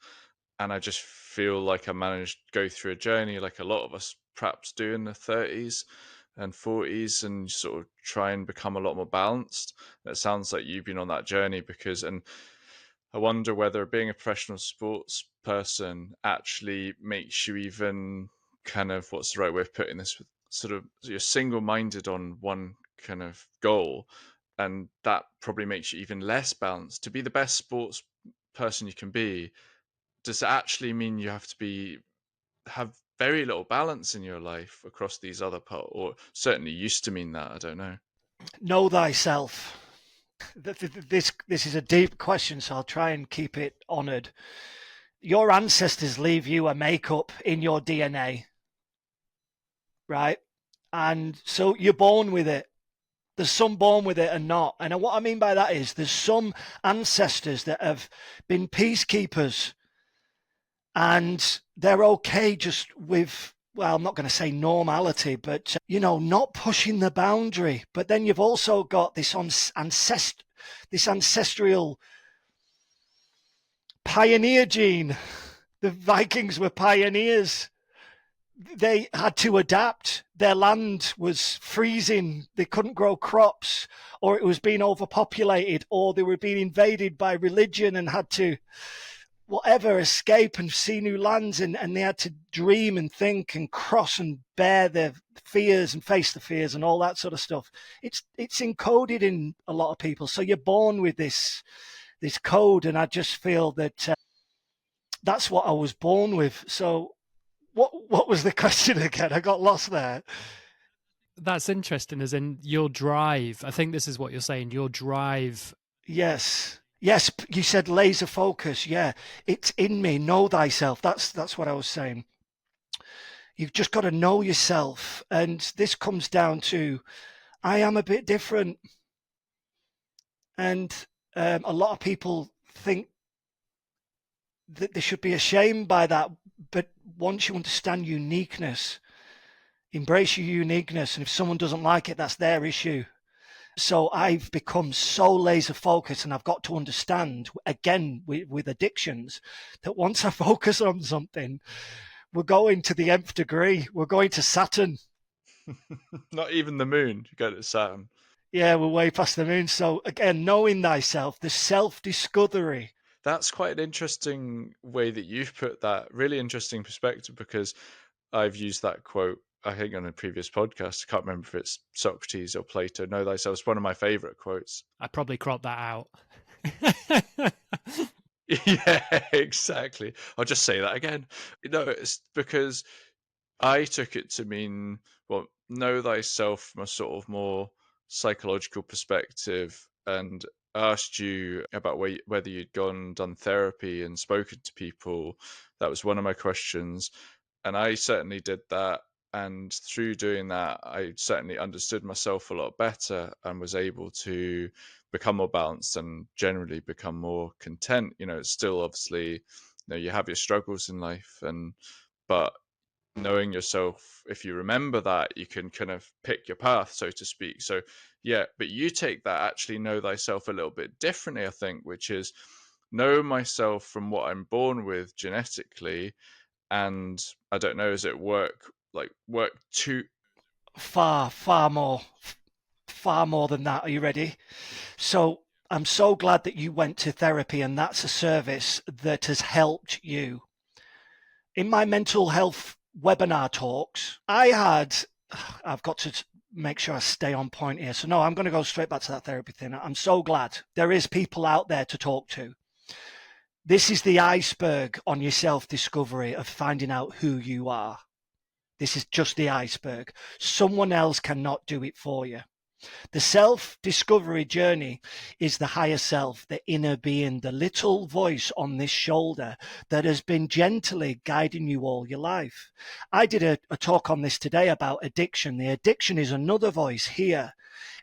And I just feel like I managed to go through a journey like a lot of us perhaps do in the 30s and 40s, and sort of try and become a lot more balanced. And it sounds like you've been on that journey and I wonder whether being a professional sports person actually makes you even kind of, what's the right way of putting this, sort of you're single-minded on one kind of goal, and that probably makes you even less balanced. To be the best sports person you can be, does it actually mean you have to have very little balance in your life across these other parts, or certainly used to mean that? I don't know. Know thyself. This is a deep question, so I'll try and keep it honoured. Your ancestors leave you a makeup in your DNA, right? And so you're born with it. There's some born with it and not. And what I mean by that is there's some ancestors that have been peacekeepers and they're okay just with, well, I'm not going to say normality, but, not pushing the boundary. But then you've also got this ancestral pioneer gene. The Vikings were pioneers. they had to adapt. Their land was freezing. They couldn't grow crops, or it was being overpopulated, or they were being invaded by religion and had to whatever escape and see new lands, and they had to dream and think and cross and bear their fears and face the fears and all that sort of stuff. It's encoded in a lot of people. So you're born with this code, and I just feel that that's what I was born with. So what was the question again? I got lost there. That's interesting, as in your drive. I think this is what you're saying, your drive. Yes, you said laser focus. Yeah, it's in me. Know thyself. That's what I was saying. You've just got to know yourself, and this comes down to I am a bit different, and a lot of people think that they should be ashamed by that. But once you understand uniqueness, embrace your uniqueness, and if someone doesn't like it, that's their issue. So I've become so laser focused, and I've got to understand, again, with addictions, that once I focus on something, we're going to the nth degree. We're going to Saturn. Not even the moon. You go to Saturn. Yeah, we're way past the moon. So again, knowing thyself, the self-discovery. That's quite an interesting way that you've put that. Really interesting perspective, because I've used that quote, I think, on a previous podcast. I can't remember if it's Socrates or Plato. Know thyself. It's one of my favorite quotes. I probably cropped that out. Yeah, exactly. I'll just say that again. No, it's because I took it to mean, well, know thyself from a sort of more psychological perspective, and asked you about whether you'd done therapy and spoken to people. That was one of my questions. And I certainly did that. And through doing that, I certainly understood myself a lot better and was able to become more balanced and generally become more content. It's still obviously, you have your struggles in life, but knowing yourself, if you remember that, you can kind of pick your path, so to speak. So yeah, but you take that, actually know thyself a little bit differently, I think, which is know myself from what I'm born with genetically, and I don't know, is it work to Far more than that. Are you ready? So I'm so glad that you went to therapy, and that's a service that has helped you. In my mental health webinar talks, I've got to make sure I stay on point here. So no, I'm going to go straight back to that therapy thing. I'm so glad there is people out there to talk to. This is the iceberg on your self-discovery of finding out who you are. This is just the iceberg. Someone else cannot do it for you. The self-discovery journey is the higher self, the inner being, the little voice on this shoulder that has been gently guiding you all your life. I did a talk on this today about addiction. The addiction is another voice here,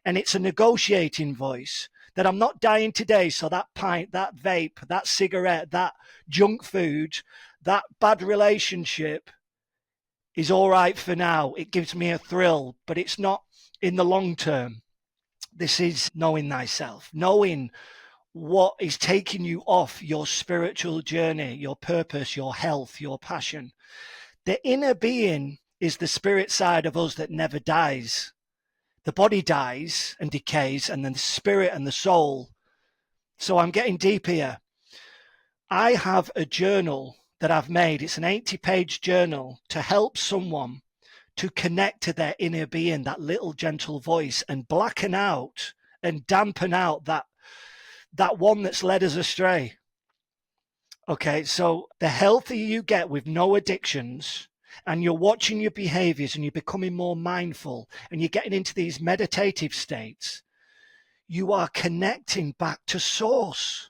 and it's a negotiating voice that I'm not dying today, so that pint, that vape, that cigarette, that junk food, that bad relationship is all right for now. It gives me a thrill, but it's not in the long term. This is knowing thyself, knowing what is taking you off your spiritual journey, your purpose, your health, your passion. The inner being is the spirit side of us that never dies. The body dies and decays, and then the spirit and the soul. So I'm getting deep here. I have a journal that I've made. It's an 80-page journal to help someone to connect to their inner being, that little gentle voice, and blacken out and dampen out that one that's led us astray. Okay, so the healthier you get with no addictions, and you're watching your behaviors, and you're becoming more mindful, and you're getting into these meditative states, you are connecting back to source,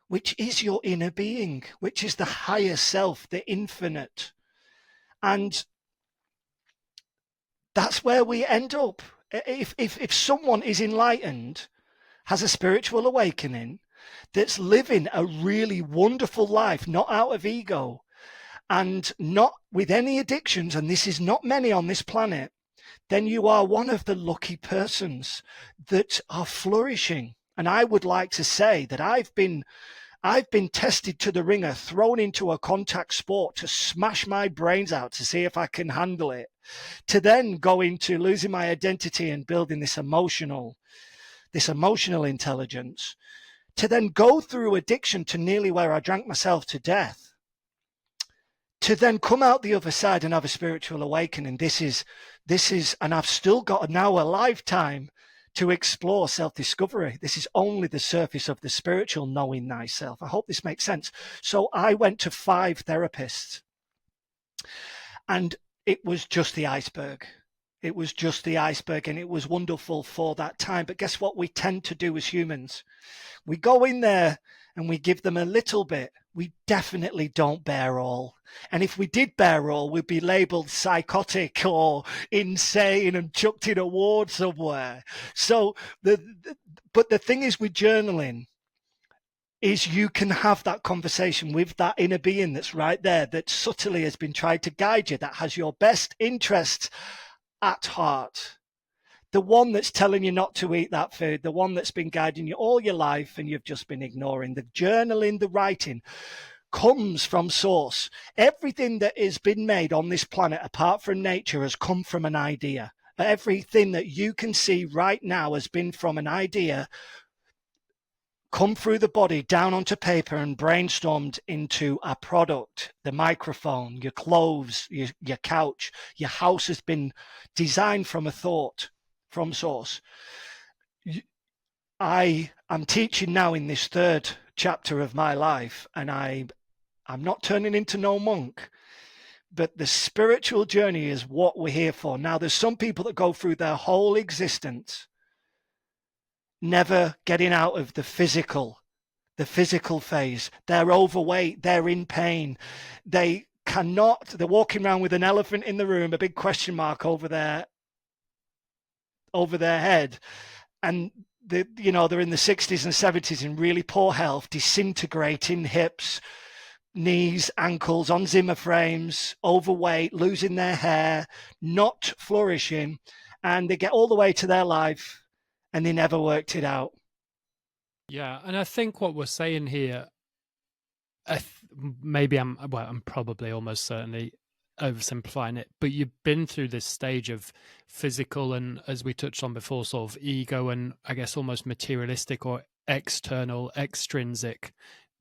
which is your inner being, which is the higher self, the infinite. And that's where we end up. If someone is enlightened, has a spiritual awakening, that's living a really wonderful life, not out of ego and not with any addictions, and this is not many on this planet, then you are one of the lucky persons that are flourishing. And I would like to say that I've been I've been tested to the ringer, thrown into a contact sport to smash my brains out to see if I can handle it, to then go into losing my identity and building this emotional intelligence, to then go through addiction to nearly where I drank myself to death, to then come out the other side and have a spiritual awakening. This is, and I've still got now a lifetime to explore self-discovery. This is only the surface of the spiritual knowing thyself. I hope this makes sense. So I went to 5 therapists, and it was just the iceberg. It was just the iceberg, and it was wonderful for that time. But guess what we tend to do as humans? We go in there and we give them a little bit. We definitely don't bear all. And if we did bear all, we'd be labeled psychotic or insane and chucked in a ward somewhere. So, but the thing is with journaling is you can have that conversation with that inner being that's right there, that subtly has been trying to guide you, that has your best interests at heart. The one that's telling you not to eat that food, the one that's been guiding you all your life and you've just been ignoring. The journaling, the writing comes from source. Everything that has been made on this planet, apart from nature, has come from an idea. Everything that you can see right now has been from an idea, come through the body, down onto paper and brainstormed into a product. The microphone, your clothes, your couch, your house has been designed from a thought, from source. I am teaching now in this 3rd chapter of my life, and I'm not turning into no monk, but the spiritual journey is what we're here for. Now, there's some people that go through their whole existence never getting out of the physical phase. They're overweight, they're in pain, they're walking around with an elephant in the room, a big question mark over their head, and they're in the 60s and 70s in really poor health, disintegrating hips, knees, ankles, on Zimmer frames, overweight, losing their hair, not flourishing, and they get all the way to their life and they never worked it out. Yeah, and I think what we're saying here, maybe I'm probably almost certainly oversimplifying it, but you've been through this stage of physical and, as we touched on before, sort of ego and I guess almost materialistic or external, extrinsic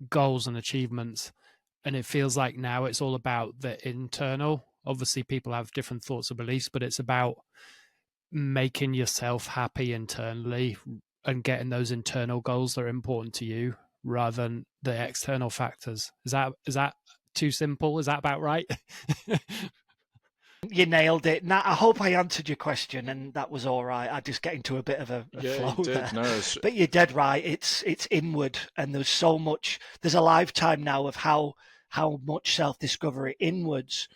goals and achievements. And it feels like now it's all about the internal. Obviously, people have different thoughts or beliefs, but it's about making yourself happy internally and getting those internal goals that are important to you rather than the external factors. Is that too simple? Is that about right? You nailed it. Now, I hope I answered your question, and that was all right. I just get into a bit of a flow you did. there. No, but you're dead right. It's inward, and there's so much. There's a lifetime now of how much self-discovery inwards.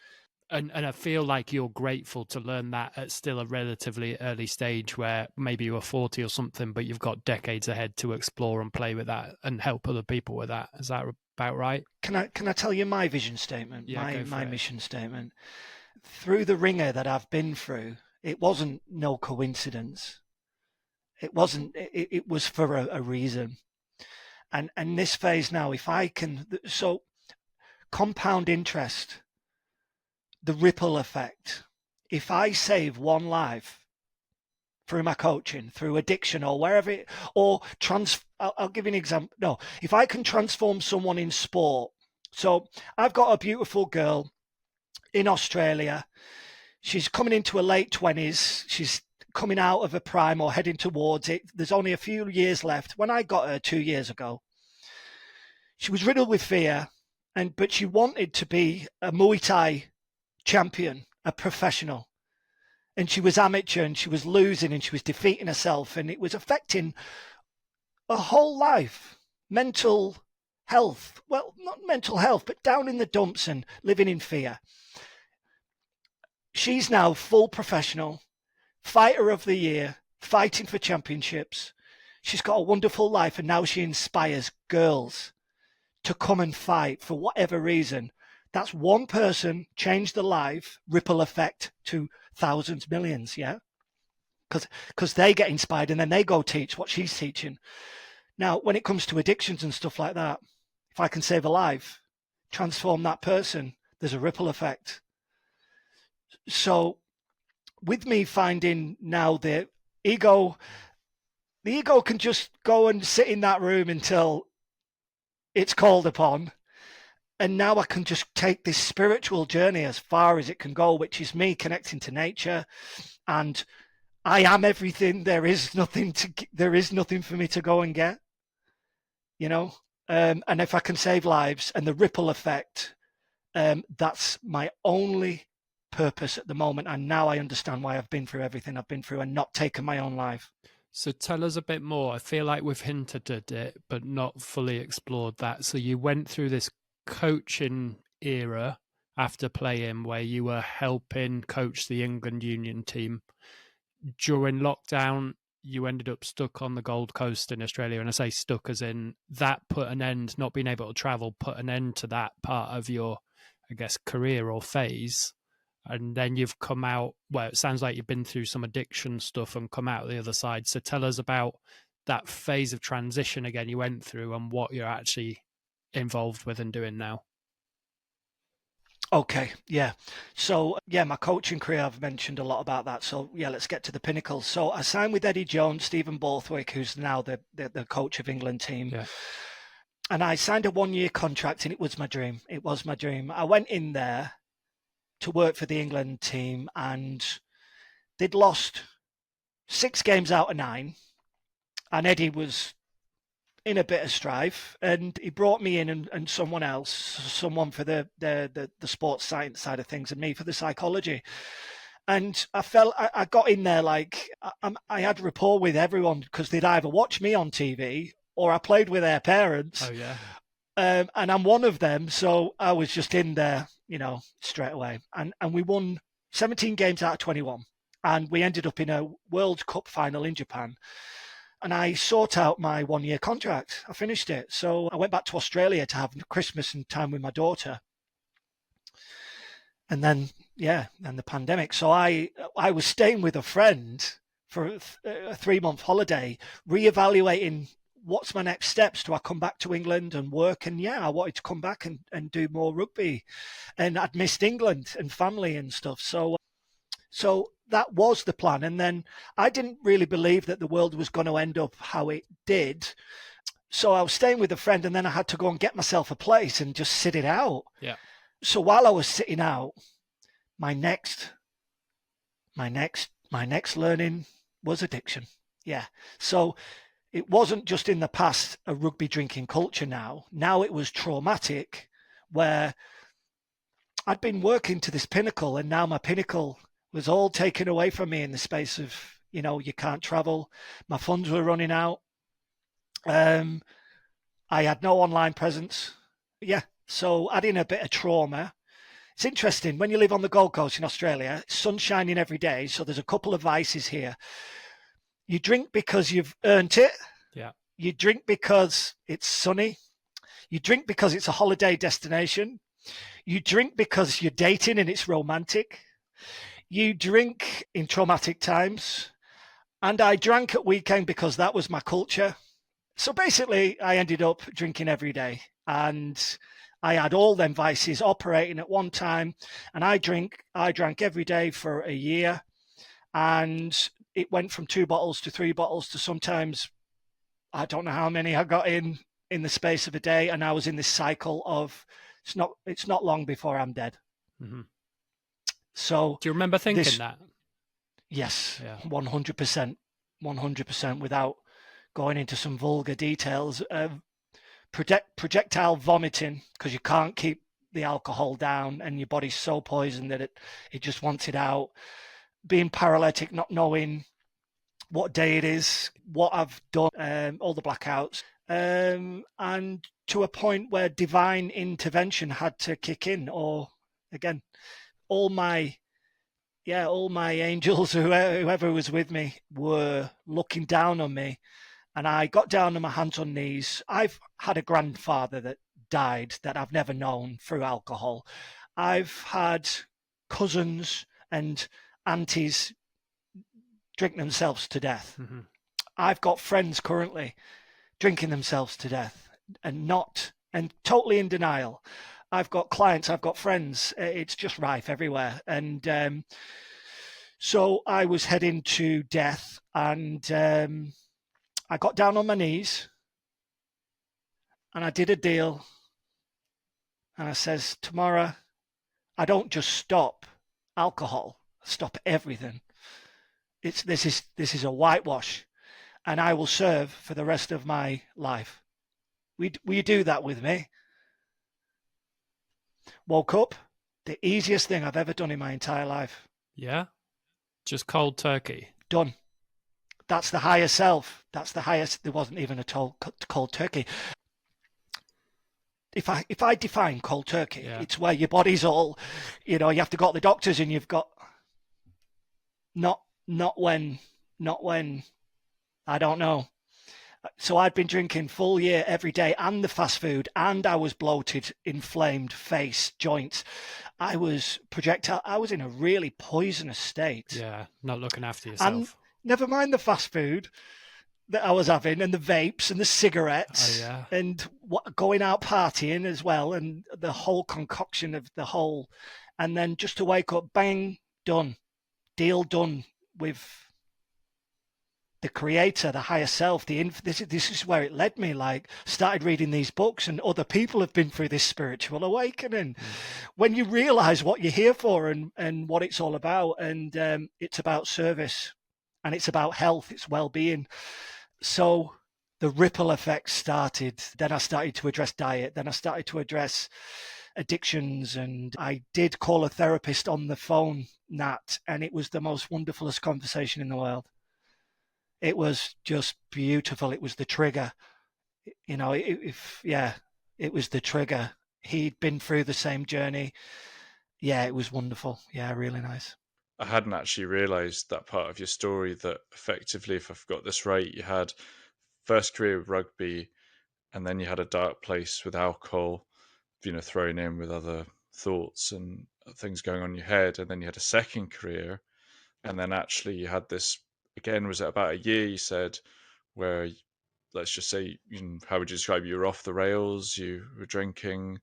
And I feel like you're grateful to learn that at still a relatively early stage where maybe you were 40 or something, but you've got decades ahead to explore and play with that and help other people with that. Is that about right? Can I tell you my vision statement, Yeah, my mission statement? Through the ringer that I've been through, it wasn't no coincidence. It wasn't. It was for a reason. And this phase now, if I can, so compound interest, the ripple effect. If I save one life through my coaching, through addiction or wherever it, or I'll give you an example. No, if I can transform someone in sport. So I've got a beautiful girl in Australia. She's coming into her late 20s. She's coming out of her prime or heading towards it. There's only a few years left. When I got her 2 years ago, she was riddled with fear, but she wanted to be a Muay Thai champion, a professional. And she was amateur and she was losing and she was defeating herself, and it was affecting her whole life. Mental health, well, not mental health, but down in the dumps and living in fear. She's now full professional, fighter of the year, fighting for championships. She's got a wonderful life, and now she inspires girls to come and fight for whatever reason. That's one person, change the life, ripple effect to thousands, millions, yeah? Because they get inspired and then they go teach what she's teaching. Now, when it comes to addictions and stuff like that, I can save a life, transform that person, there's a ripple effect. So with me finding now the ego can just go and sit in that room until it's called upon. And now I can just take this spiritual journey as far as it can go, which is me connecting to nature. And I am everything. There is nothing for me to go and get, you know? And if I can save lives and the ripple effect, that's my only purpose at the moment. And now I understand why I've been through everything I've been through and not taken my own life. So tell us a bit more. I feel like we've hinted at it, but not fully explored that. So you went through this coaching era after playing where you were helping coach the England Union team. During lockdown, you ended up stuck on the Gold Coast in Australia. And I say stuck as in that put an end, not being able to travel, put an end to that part of your, I guess, career or phase. And then you've come out, well, it sounds like you've been through some addiction stuff and come out the other side. So tell us about that phase of transition again you went through and what you're actually involved with and doing now. Okay, yeah. So, yeah, my coaching career, I've mentioned a lot about that. So, yeah, let's get to the pinnacle. So I signed with Eddie Jones, Stephen Borthwick, who's now the coach of England team. Yeah. And I signed a 1-year contract and it was my dream. It was my dream. I went in there to work for the England team and they'd lost 6 games out of 9. And Eddie was in a bit of strife and he brought me in and someone for the sports science side of things and me for the psychology. And I got in there like I had rapport with everyone because they'd either watch me on TV or I played with their parents. Oh, yeah. And I'm one of them. So I was just in there, straight away. And we won 17 games out of 21. And we ended up in a World Cup final in Japan. And I sought out my 1-year contract. I finished it. So I went back to Australia to have Christmas and time with my daughter. And then, and the pandemic. So I was staying with a friend for a 3-month holiday, reevaluating what's my next steps. Do I come back to England and work? And I wanted to come back and do more rugby. And I'd missed England and family and stuff. So that was the plan. And then I didn't really believe that the world was going to end up how it did. So I was staying with a friend and then I had to go and get myself a place and just sit it out. Yeah. So while I was sitting out, my next learning was addiction. Yeah. So it wasn't just in the past a rugby drinking culture now. Now it was traumatic where I'd been working to this pinnacle and now my pinnacle was all taken away from me in the space of, you can't travel. My funds were running out. I had no online presence. Yeah. So adding a bit of trauma. It's interesting. When you live on the Gold Coast in Australia, sun's shining every day. So there's a couple of vices here. You drink because you've earned it. Yeah. You drink because it's sunny. You drink because it's a holiday destination. You drink because you're dating and it's romantic. You drink in traumatic times, and I drank at weekend because that was my culture. So basically, I ended up drinking every day, and I had all them vices operating at one time, and I drank every day for a year, and it went from 2 bottles to 3 bottles to sometimes, I don't know how many I got in the space of a day, and I was in this cycle of, it's not long before I'm dead. Mm-hmm. So do you remember thinking that? Yes, 100%, 100%, without going into some vulgar details. Projectile vomiting, because you can't keep the alcohol down and your body's so poisoned that it just wants it out. Being paralytic, not knowing what day it is, what I've done, all the blackouts, and to a point where divine intervention had to kick in, or again, all my angels, whoever was with me, were looking down on me, and I got down on my hands and knees. I've had a grandfather that died that I've never known through alcohol. I've had cousins and aunties drink themselves to death. Mm-hmm. I've got friends currently drinking themselves to death, and not and totally in denial. I've got clients, I've got friends. It's just rife everywhere. And so I was heading to death, and I got down on my knees and I did a deal. And I says, tomorrow, I don't just stop alcohol, stop everything. This is a whitewash, and I will serve for the rest of my life. Will you do that with me? Woke up, the easiest thing I've ever done in my entire life. Yeah, just cold turkey. Done. That's the higher self. That's the highest. There wasn't even a cold turkey. If I define cold turkey, it's where your body's all, you have to go to the doctors, and you've got not when I don't know. So I'd been drinking full year every day, and the fast food, and I was bloated, inflamed face, joints. I was projectile. I was in a really poisonous state. Yeah, not looking after yourself. And never mind the fast food that I was having, and the vapes and the cigarettes, and going out partying as well, and the whole concoction of the whole, and then just to wake up, bang, done, deal done with the creator, the higher self. This is where it led me. Like, started reading these books, and other people have been through this spiritual awakening. When you realize what you're here for, and what it's all about, and it's about service, and it's about health, it's well-being. So the ripple effect started. Then I started to address diet. Then I started to address addictions, and I did call a therapist on the phone, Nat, and it was the most wonderfulest conversation in the world. It was just beautiful. It was the trigger, it was the trigger. He'd been through the same journey. Yeah, it was wonderful. Yeah, really nice. I hadn't actually realised that part of your story, that effectively, if I've got this right, you had first career with rugby, and then you had a dark place with alcohol, thrown in with other thoughts and things going on in your head, and then you had a second career, and then actually you had this, again, was it about a year, you said, where, let's just say, how would you describe it? You were off the rails, you were drinking,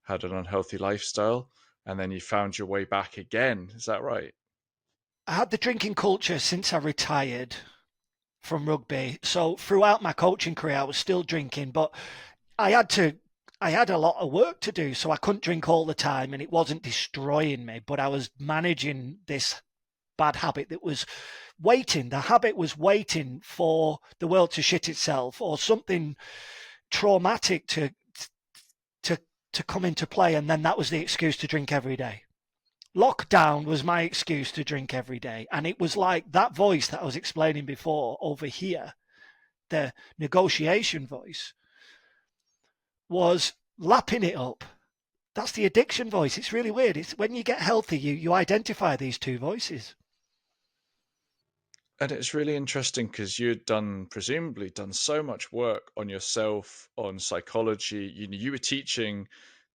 had an unhealthy lifestyle, and then you found your way back again. Is that right? I had the drinking culture since I retired from rugby. So throughout my coaching career, I was still drinking, but I had a lot of work to do, so I couldn't drink all the time, and it wasn't destroying me, but I was managing this bad habit that was waiting. The habit was waiting for the world to shit itself, or something traumatic to come into play, and then that was the excuse to drink every day. Lockdown was my excuse to drink every day, and it was like that voice that I was explaining before over here, the negotiation voice, was lapping it up. That's the addiction voice. It's really weird. It's when you get healthy, you identify these two voices. And it's really interesting because you'd presumably done so much work on yourself, on psychology. You were teaching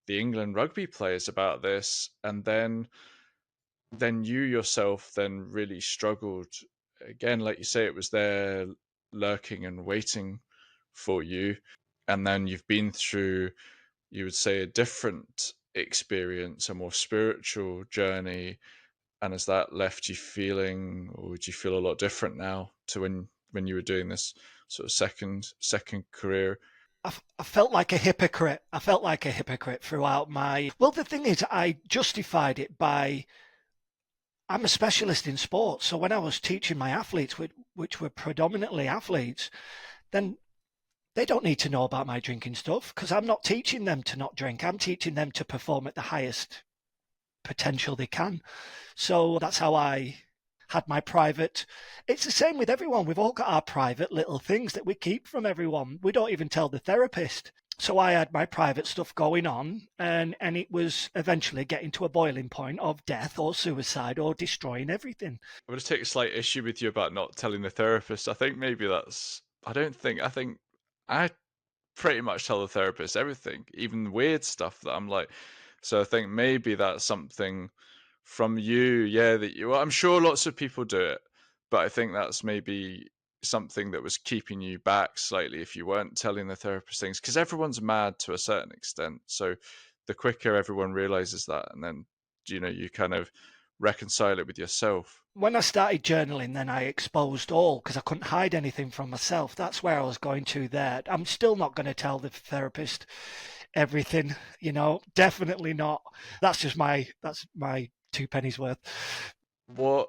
the England rugby players about this, and then you yourself then really struggled. Again, like you say, it was there lurking and waiting for you. And then you've been through, you would say, a different experience, a more spiritual journey. And has that left you feeling, or would you feel a lot different now to when you were doing this sort of second career? I felt like a hypocrite. I felt like a hypocrite throughout my... Well, the thing is, I justified it by... I'm a specialist in sports, so when I was teaching my athletes, which were predominantly athletes, then they don't need to know about my drinking stuff, because I'm not teaching them to not drink. I'm teaching them to perform at the highest potential they can. So that's how I had my private... It's the same with everyone. We've all got our private little things that we keep from everyone. We don't even tell the therapist. So I had my private stuff going on, and it was eventually getting to a boiling point of death or suicide or destroying everything. I'm going to take a slight issue with you about not telling the therapist. I think maybe that's... I think I pretty much tell the therapist everything, even weird stuff that I'm like... So I think maybe that's something from you, that I'm sure lots of people do it, but I think that's maybe something that was keeping you back slightly if you weren't telling the therapist things? Because everyone's mad to a certain extent. So the quicker everyone realizes that, and then, you kind of reconcile it with yourself. When I started journaling, then I exposed all, because I couldn't hide anything from myself. That's where I was going to there. I'm still not going to tell the therapist everything, definitely not. That's my 2 pennies worth. What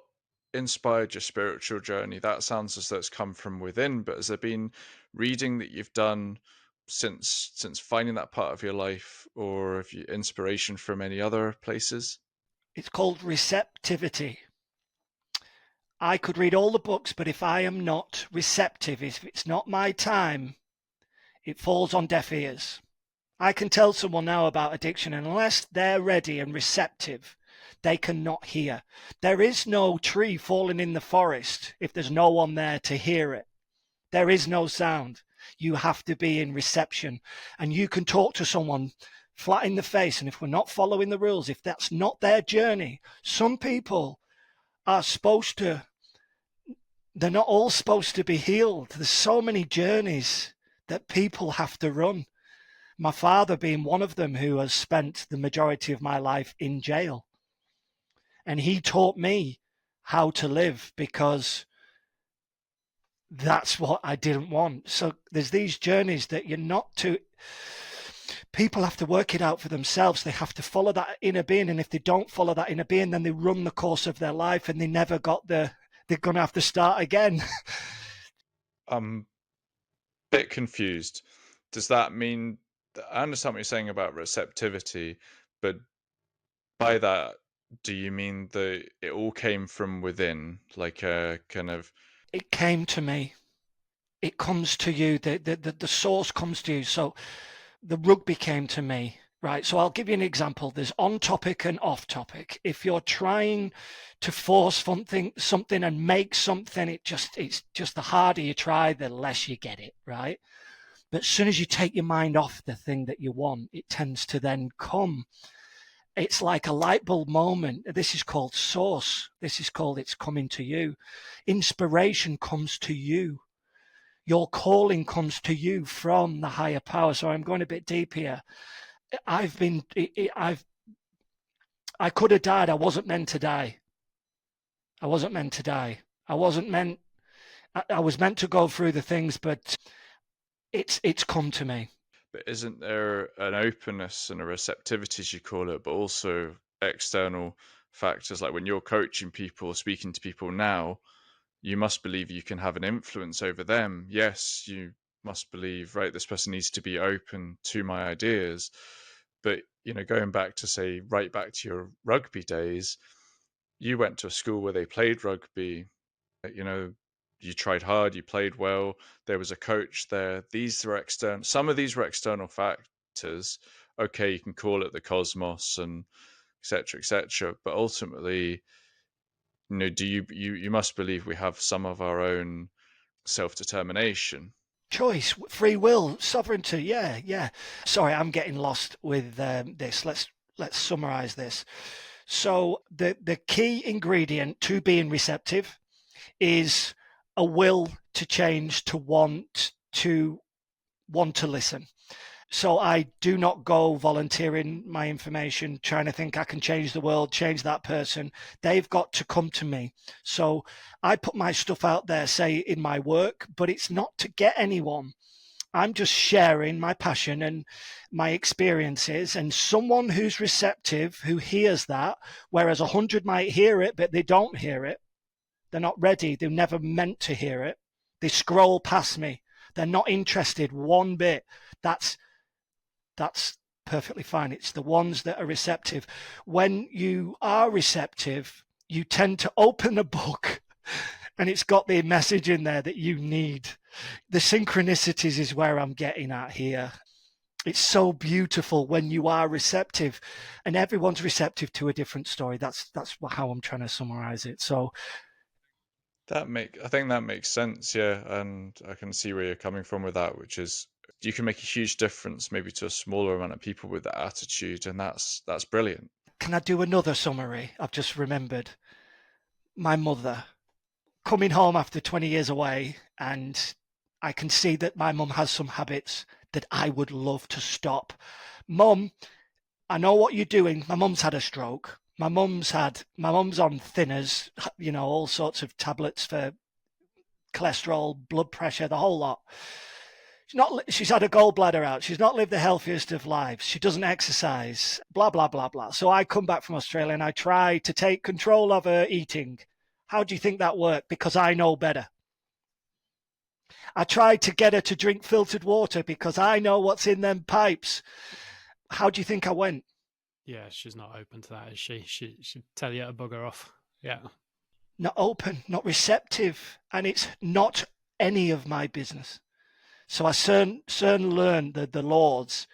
inspired your spiritual journey? That sounds as though it's come from within, but has there been reading that you've done since finding that part of your life, or have you inspiration from any other places? It's called receptivity. I could read all the books, but if I am not receptive, if it's not my time, it falls on deaf ears. I can tell someone now about addiction, and unless they're ready and receptive, they cannot hear. There is no tree falling in the forest if there's no one there to hear it. There is no sound. You have to be in reception, and you can talk to someone flat in the face, and if we're not following the rules, if that's not their journey, some people are they're not all supposed to be healed. There's so many journeys that people have to run. My father being one of them, who has spent the majority of my life in jail. And he taught me how to live, because that's what I didn't want. So there's these journeys that people have to work it out for themselves. They have to follow that inner being. And if they don't follow that inner being, then they run the course of their life and they're going to have to start again. I'm a bit confused. Does that mean, I understand what you're saying about receptivity, but by that, do you mean that it all came from within, like a kind of... It came to me. It comes to you. The source comes to you. So the rugby came to me, right? So I'll give you an example. There's on topic and off topic. If you're trying to force something and make something, it's just the harder you try, the less you get it, right? But as soon as you take your mind off the thing that you want, it tends to then come. It's like a light bulb moment. This is called source. This is called it's coming to you. Inspiration comes to you. Your calling comes to you from the higher power. So I'm going a bit deep here. I could have died. I wasn't meant to die. I wasn't meant to die. I was meant to go through the things, but it's come to me. But isn't there an openness and a receptivity, as you call it, but also external factors? Like when you're coaching people, speaking to people now, you must believe you can have an influence over them. Yes, you must believe, right, this person needs to be open to my ideas. But, going back to, say, right back to your rugby days, you went to a school where they played rugby, you tried hard, you played well, there was a coach there. Some of these were external factors. Okay, you can call it the cosmos and etc., but ultimately, do you must believe we have some of our own self-determination. Choice, free will, sovereignty. Yeah. Sorry, I'm getting lost with this. Let's summarize this. So the key ingredient to being receptive is a will to change, to want to listen. So I do not go volunteering my information, trying to think I can change the world, change that person. They've got to come to me. So I put my stuff out there, say in my work, but it's not to get anyone. I'm just sharing my passion and my experiences, and someone who's receptive, who hears that, whereas 100 might hear it, but they don't hear it. They're not ready. They're never meant to hear it. They scroll past me. They're not interested one bit. That's perfectly fine. It's the ones that are receptive. When you are receptive, you tend to open a book and it's got the message in there that you need. The synchronicities is where I'm getting at here. It's so beautiful when you are receptive, and everyone's receptive to a different story. That's how I'm trying to summarize it. So I think that makes sense, yeah, and I can see where you're coming from with that, which is you can make a huge difference maybe to a smaller amount of people with that attitude, and that's brilliant. Can I do another summary? I've just remembered. My mother coming home after 20 years away, and I can see that my mum has some habits that I would love to stop. Mum, I know what you're doing. My mum's had a stroke. My mum's on thinners, all sorts of tablets for cholesterol, blood pressure, the whole lot. She's had a gallbladder out. She's not lived the healthiest of lives. She doesn't exercise, blah, blah, blah, blah. So I come back from Australia and I try to take control of her eating. How do you think that worked? Because I know better. I tried to get her to drink filtered water because I know what's in them pipes. How do you think I went? Yeah, she's not open to that, is she? She'd tell you to bugger off. Yeah. Not open, not receptive. And it's not any of my business. So I soon learned the laws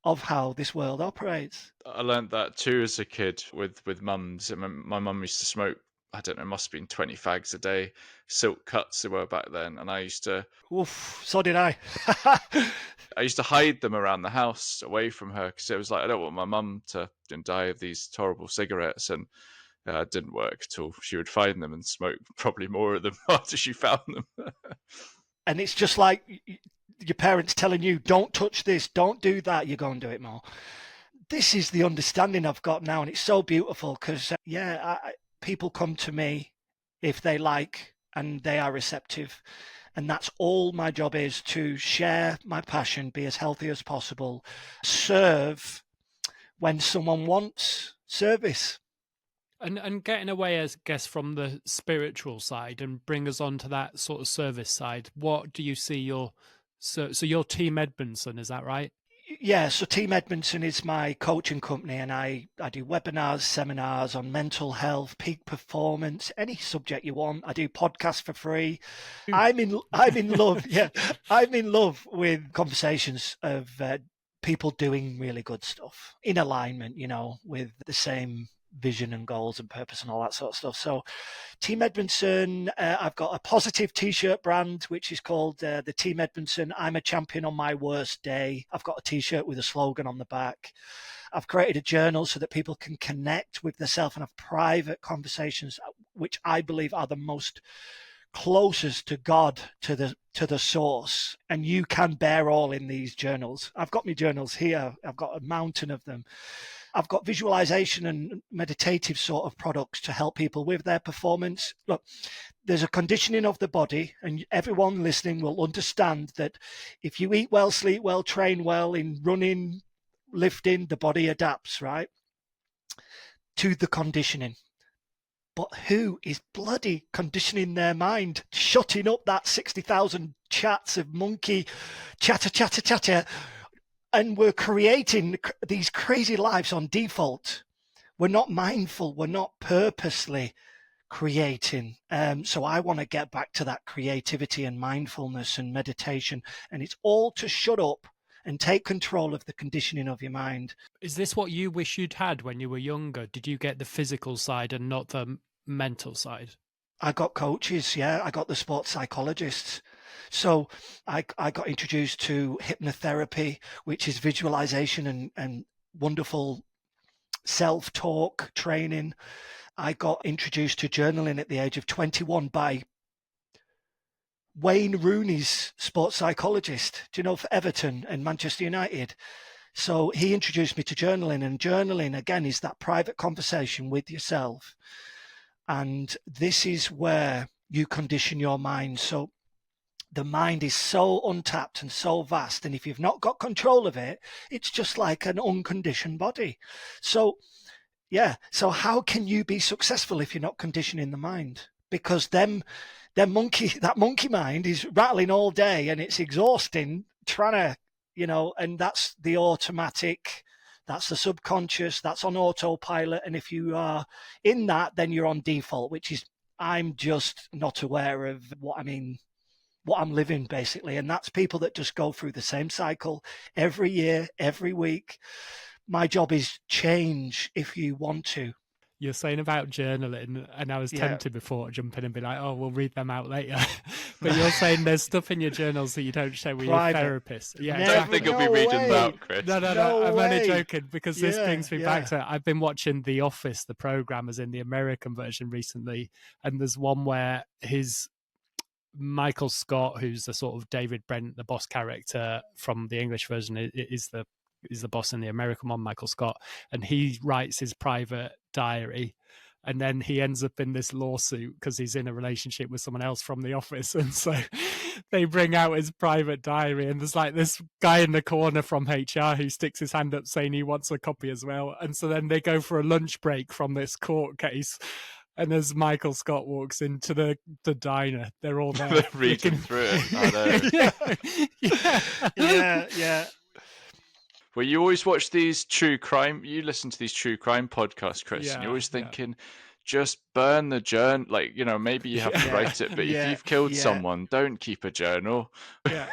of how this world operates. I learned that too as a kid with mums. My mum used to smoke, I don't know, it must have been 20 fags a day, silk cuts they were back then. And I used to... Oof, so did I. I used to hide them around the house away from her because it was like, I don't want my mum to die of these horrible cigarettes. And it didn't work at all. She would find them and smoke probably more of them after she found them. And it's just like your parents telling you, don't touch this, don't do that, you go and do it more. This is the understanding I've got now, and it's so beautiful because, people come to me if they like and they are receptive. And that's all my job is, to share my passion, be as healthy as possible, serve when someone wants service. And getting away, I guess, from the spiritual side and bring us on to that sort of service side. What do you see so your Team Edmonson, is that right? Yeah, so Team Edmonson is my coaching company, and I do webinars, seminars on mental health, peak performance, any subject you want. I do podcasts for free. I'm in love. Yeah, I'm in love with conversations of people doing really good stuff in alignment, with the same vision and goals and purpose and all that sort of stuff. So Team Edmonson, I've got a positive t-shirt brand which is called the Team Edmonson I'm a Champion on My Worst Day. I've got a t-shirt with a slogan on the back. I've created a journal so that people can connect with themselves and have private conversations, which I believe are the most closest to God, to the source. And you can bear all in these journals. I've got my journals here. I've got a mountain of them. I've got visualization and meditative sort of products to help people with their performance. Look, there's a conditioning of the body, and everyone listening will understand that if you eat well, sleep well, train well in running, lifting, the body adapts, right, to the conditioning. But who is bloody conditioning their mind, shutting up that 60,000 chats of monkey chatter, and we're creating these crazy lives on default. We're not mindful. We're not purposely creating. So I want to get back to that creativity and mindfulness and meditation. And it's all to shut up and take control of the conditioning of your mind. Is this what you wish you'd had when you were younger? Did you get the physical side and not the mental side? I got coaches, yeah. I got the sports psychologists. So I got introduced to hypnotherapy, which is visualization and wonderful self-talk training. I got introduced to journaling at the age of 21 by Wayne Rooney's sports psychologist, do you know, for Everton and Manchester United. So he introduced me to journaling, and journaling, again, is that private conversation with yourself. And this is where you condition your mind. So the mind is so untapped and so vast. And if you've not got control of it, it's just like an unconditioned body. So, yeah. So how can you be successful if you're not conditioning the mind? Because that monkey mind is rattling all day, and it's exhausting trying to, and that's the automatic, that's the subconscious, that's on autopilot. And if you are in that, then you're on default, which is, I'm just not aware of what I'm living, basically. And that's people that just go through the same cycle every year, every week. My job is change if you want to. you're saying about journaling, and I was Yeah. tempted before to jump in and be like, oh, we'll read them out later. But you're saying there's stuff in your journals that you don't share with Private. your therapist. Yeah, I don't exactly. think he'll be reading them way. out, Chris. No, No I'm only way. joking, because this Yeah, brings me back yeah. to, I've been watching The Office, the program, as in the American version recently, and there's one where his Michael Scott, who's the sort of David Brent, the boss character from the English version, is the boss in the American one, Michael Scott, and he writes his private diary. And then he ends up in this lawsuit because he's in a relationship with someone else from the office. And so they bring out his private diary, and there's like this guy in the corner from HR who sticks his hand up saying he wants a copy as well. And so then they go for a lunch break from this court case. And as Michael Scott walks into the diner, they're all there. They're reading through it. I know. Yeah. Well, you always watch these true crime. You listen to these true crime podcasts, Chris, and Yeah, you're always yeah. thinking, just burn the journal. Like, maybe you have to Yeah, write it, but yeah, if you've killed yeah. someone, don't keep a journal. Yeah.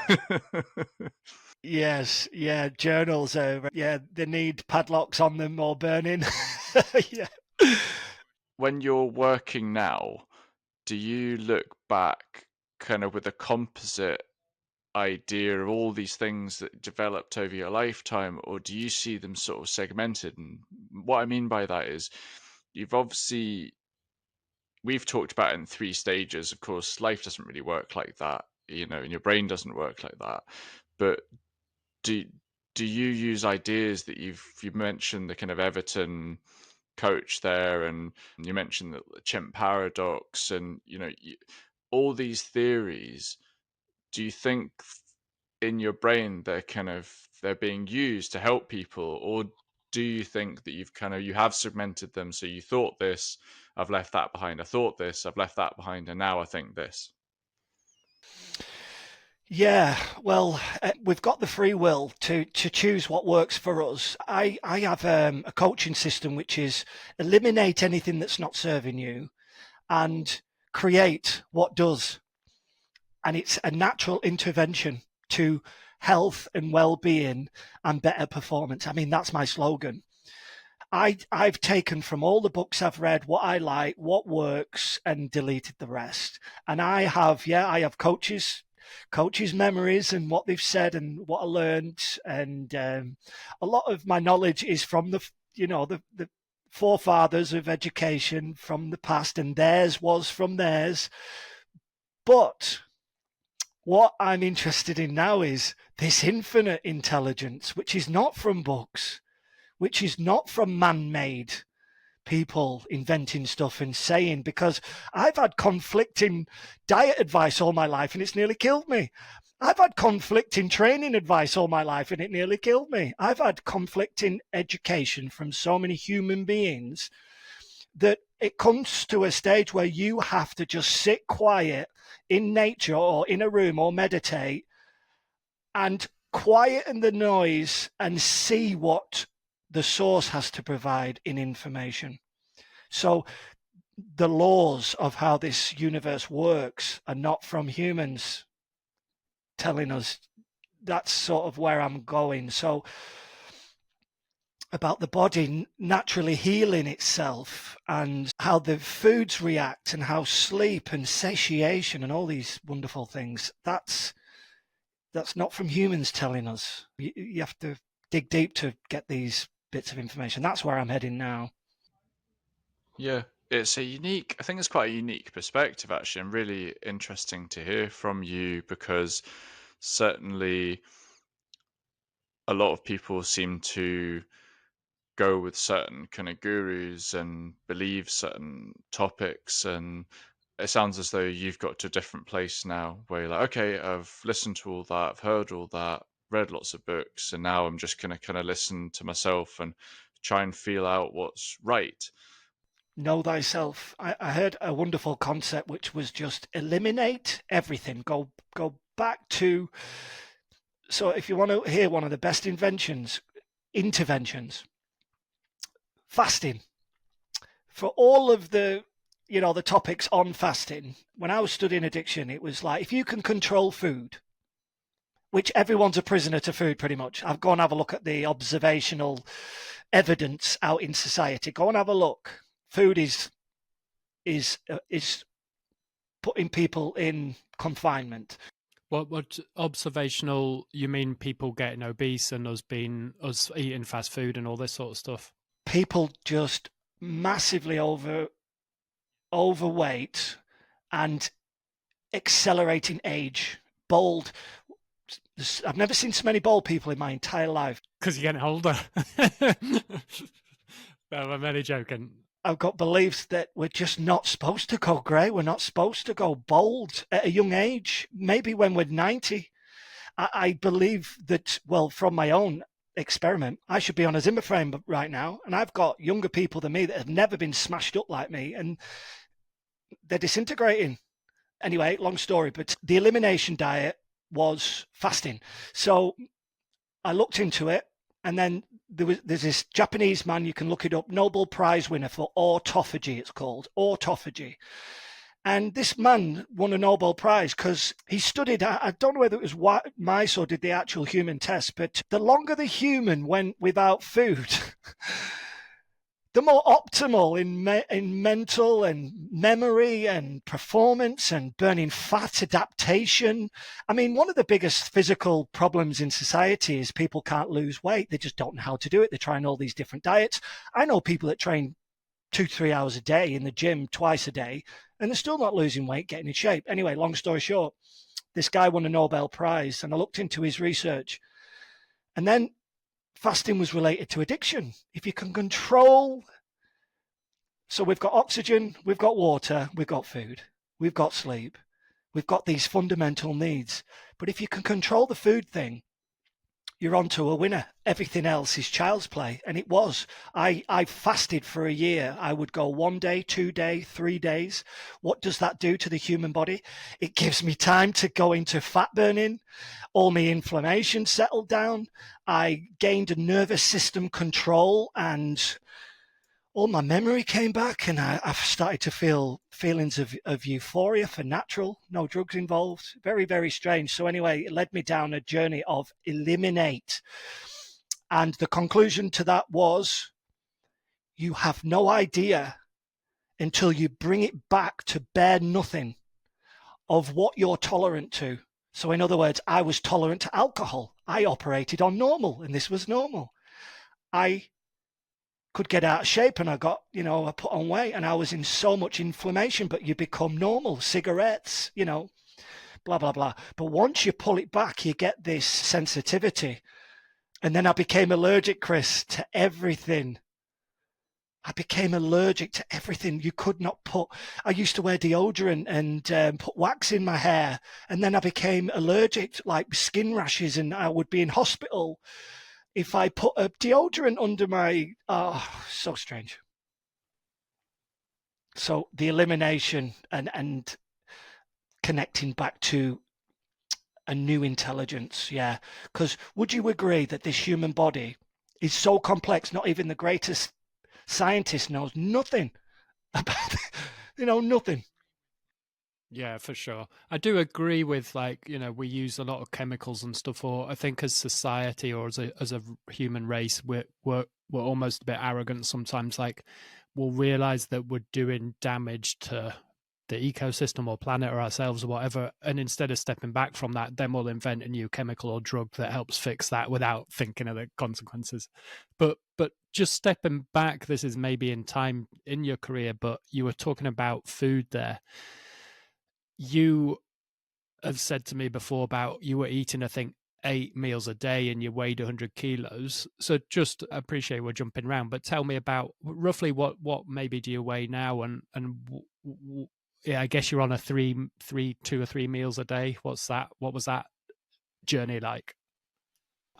Yes, yeah. Journals are, they need padlocks on them or burning. Yeah. When you're working now, do you look back kind of with a composite idea of all these things that developed over your lifetime, or do you see them sort of segmented? And what I mean by that is, we've talked about it in 3 stages. Of course, life doesn't really work like that, and your brain doesn't work like that. But do you use ideas that you've mentioned, the kind of Everton coach there, and you mentioned the chimp paradox, and all these theories, do you think in your brain they're being used to help people, or do you think that you have segmented them? So you thought this, I've left that behind. I thought this, I've left that behind, and now I think this. Yeah, well, we've got the free will to choose what works for us. I have a coaching system which is eliminate anything that's not serving you and create what does. And it's a natural intervention to health and well-being and better performance. I mean, that's my slogan. I've taken from all the books I've read what I like, what works, and deleted the rest. And I have coaches memories and what they've said and what I learned, and a lot of my knowledge is from the forefathers of education from the past, and theirs was from theirs. But what I'm interested in now is this infinite intelligence, which is not from books, which is not from man-made people inventing stuff and saying, because I've had conflicting diet advice all my life and it's nearly killed me. I've had conflicting training advice all my life and it nearly killed me. I've had conflicting education from so many human beings that it comes to a stage where you have to just sit quiet in nature or in a room or meditate and quieten the noise and see what the source has to provide in information. So the laws of how this universe works are not from humans telling us. That's sort of where I'm going. So about the body naturally healing itself and how the foods react and how sleep and satiation and all these wonderful things, that's not from humans telling us. You have to dig deep to get these bits of information. That's where I'm heading now. Yeah, I think it's quite a unique perspective, actually, and really interesting to hear from you, because certainly a lot of people seem to go with certain kind of gurus and believe certain topics, and it sounds as though you've got to a different place now where you're like, okay, I've listened to all that, I've heard all that, read lots of books, and now I'm just going to kind of listen to myself and try and feel out what's right. Know thyself. I heard a wonderful concept which was just eliminate everything. Go back to, so if you want to hear one of the best interventions, fasting. For all of the topics on fasting, when I was studying addiction, it was like, if you can control food, which everyone's a prisoner to food pretty much. I've gone and have a look at the observational evidence out in society. Go and have a look. food is putting people in confinement. What observational, you mean people getting obese and us eating fast food and all this sort of stuff? People just massively overweight and accelerating age. Bald. I've never seen so many bald people in my entire life. Because you're getting older. No, I'm only joking. I've got beliefs that we're just not supposed to go grey. We're not supposed to go bald at a young age. Maybe when we're 90. I believe that, well, from my own experiment, I should be on a Zimmer frame right now. And I've got younger people than me that have never been smashed up like me. And they're disintegrating. Anyway, long story, but the elimination diet was fasting. So I looked into it, and then there's this Japanese man, you can look it up, Nobel Prize winner for autophagy, it's called, autophagy. And this man won a Nobel Prize because he studied, I don't know whether it was mice or did the actual human test, but the longer the human went without food, the more optimal in mental and memory and performance and burning fat, adaptation. I mean, one of the biggest physical problems in society is people can't lose weight. They just don't know how to do it. They're trying all these different diets. I know people that train 2-3 hours a day in the gym twice a day, and they're still not losing weight, getting in shape. Anyway, long story short, this guy won a Nobel Prize, and I looked into his research. And then fasting was related to addiction. If you can control, so we've got oxygen, we've got water, we've got food, we've got sleep, we've got these fundamental needs. But if you can control the food thing, you're on to a winner. Everything else is child's play. And it was. I fasted for a year. I would go 1 day, 2 days, 3 days. What does that do to the human body? It gives me time to go into fat burning. All my inflammation settled down. I gained a nervous system control, and all my memory came back, and I've started to feel feelings of euphoria for natural, no drugs involved. Very, very strange. So anyway, it led me down a journey of eliminate. And the conclusion to that was, you have no idea until you bring it back to bare nothing of what you're tolerant to. So in other words, I was tolerant to alcohol. I operated on normal, and this was normal. I could get out of shape, and I got, I put on weight, and I was in so much inflammation, but you become normal. Cigarettes, blah, blah, blah. But once you pull it back, you get this sensitivity. And then I became allergic, Chris, to everything. I became allergic to everything. You could not put, I used to wear deodorant and put wax in my hair. And then I became allergic, like skin rashes, and I would be in hospital if I put a deodorant under my, so strange. So the elimination and connecting back to a new intelligence, yeah. Because would you agree that this human body is so complex, not even the greatest scientist knows nothing about it, nothing. Yeah, for sure. I do agree with, we use a lot of chemicals and stuff, or I think as society or as a human race, we're almost a bit arrogant sometimes. Like, we'll realize that we're doing damage to the ecosystem or planet or ourselves or whatever, and instead of stepping back from that, then we'll invent a new chemical or drug that helps fix that without thinking of the consequences. But just stepping back, this is maybe in time in your career, but you were talking about food there. You have said to me before about you were eating, I think, 8 meals a day and you weighed 100 kilos. So just appreciate we're jumping around, but tell me about roughly what maybe do you weigh now, and yeah, I guess you're on a 2 or 3 meals a day. What was that journey like?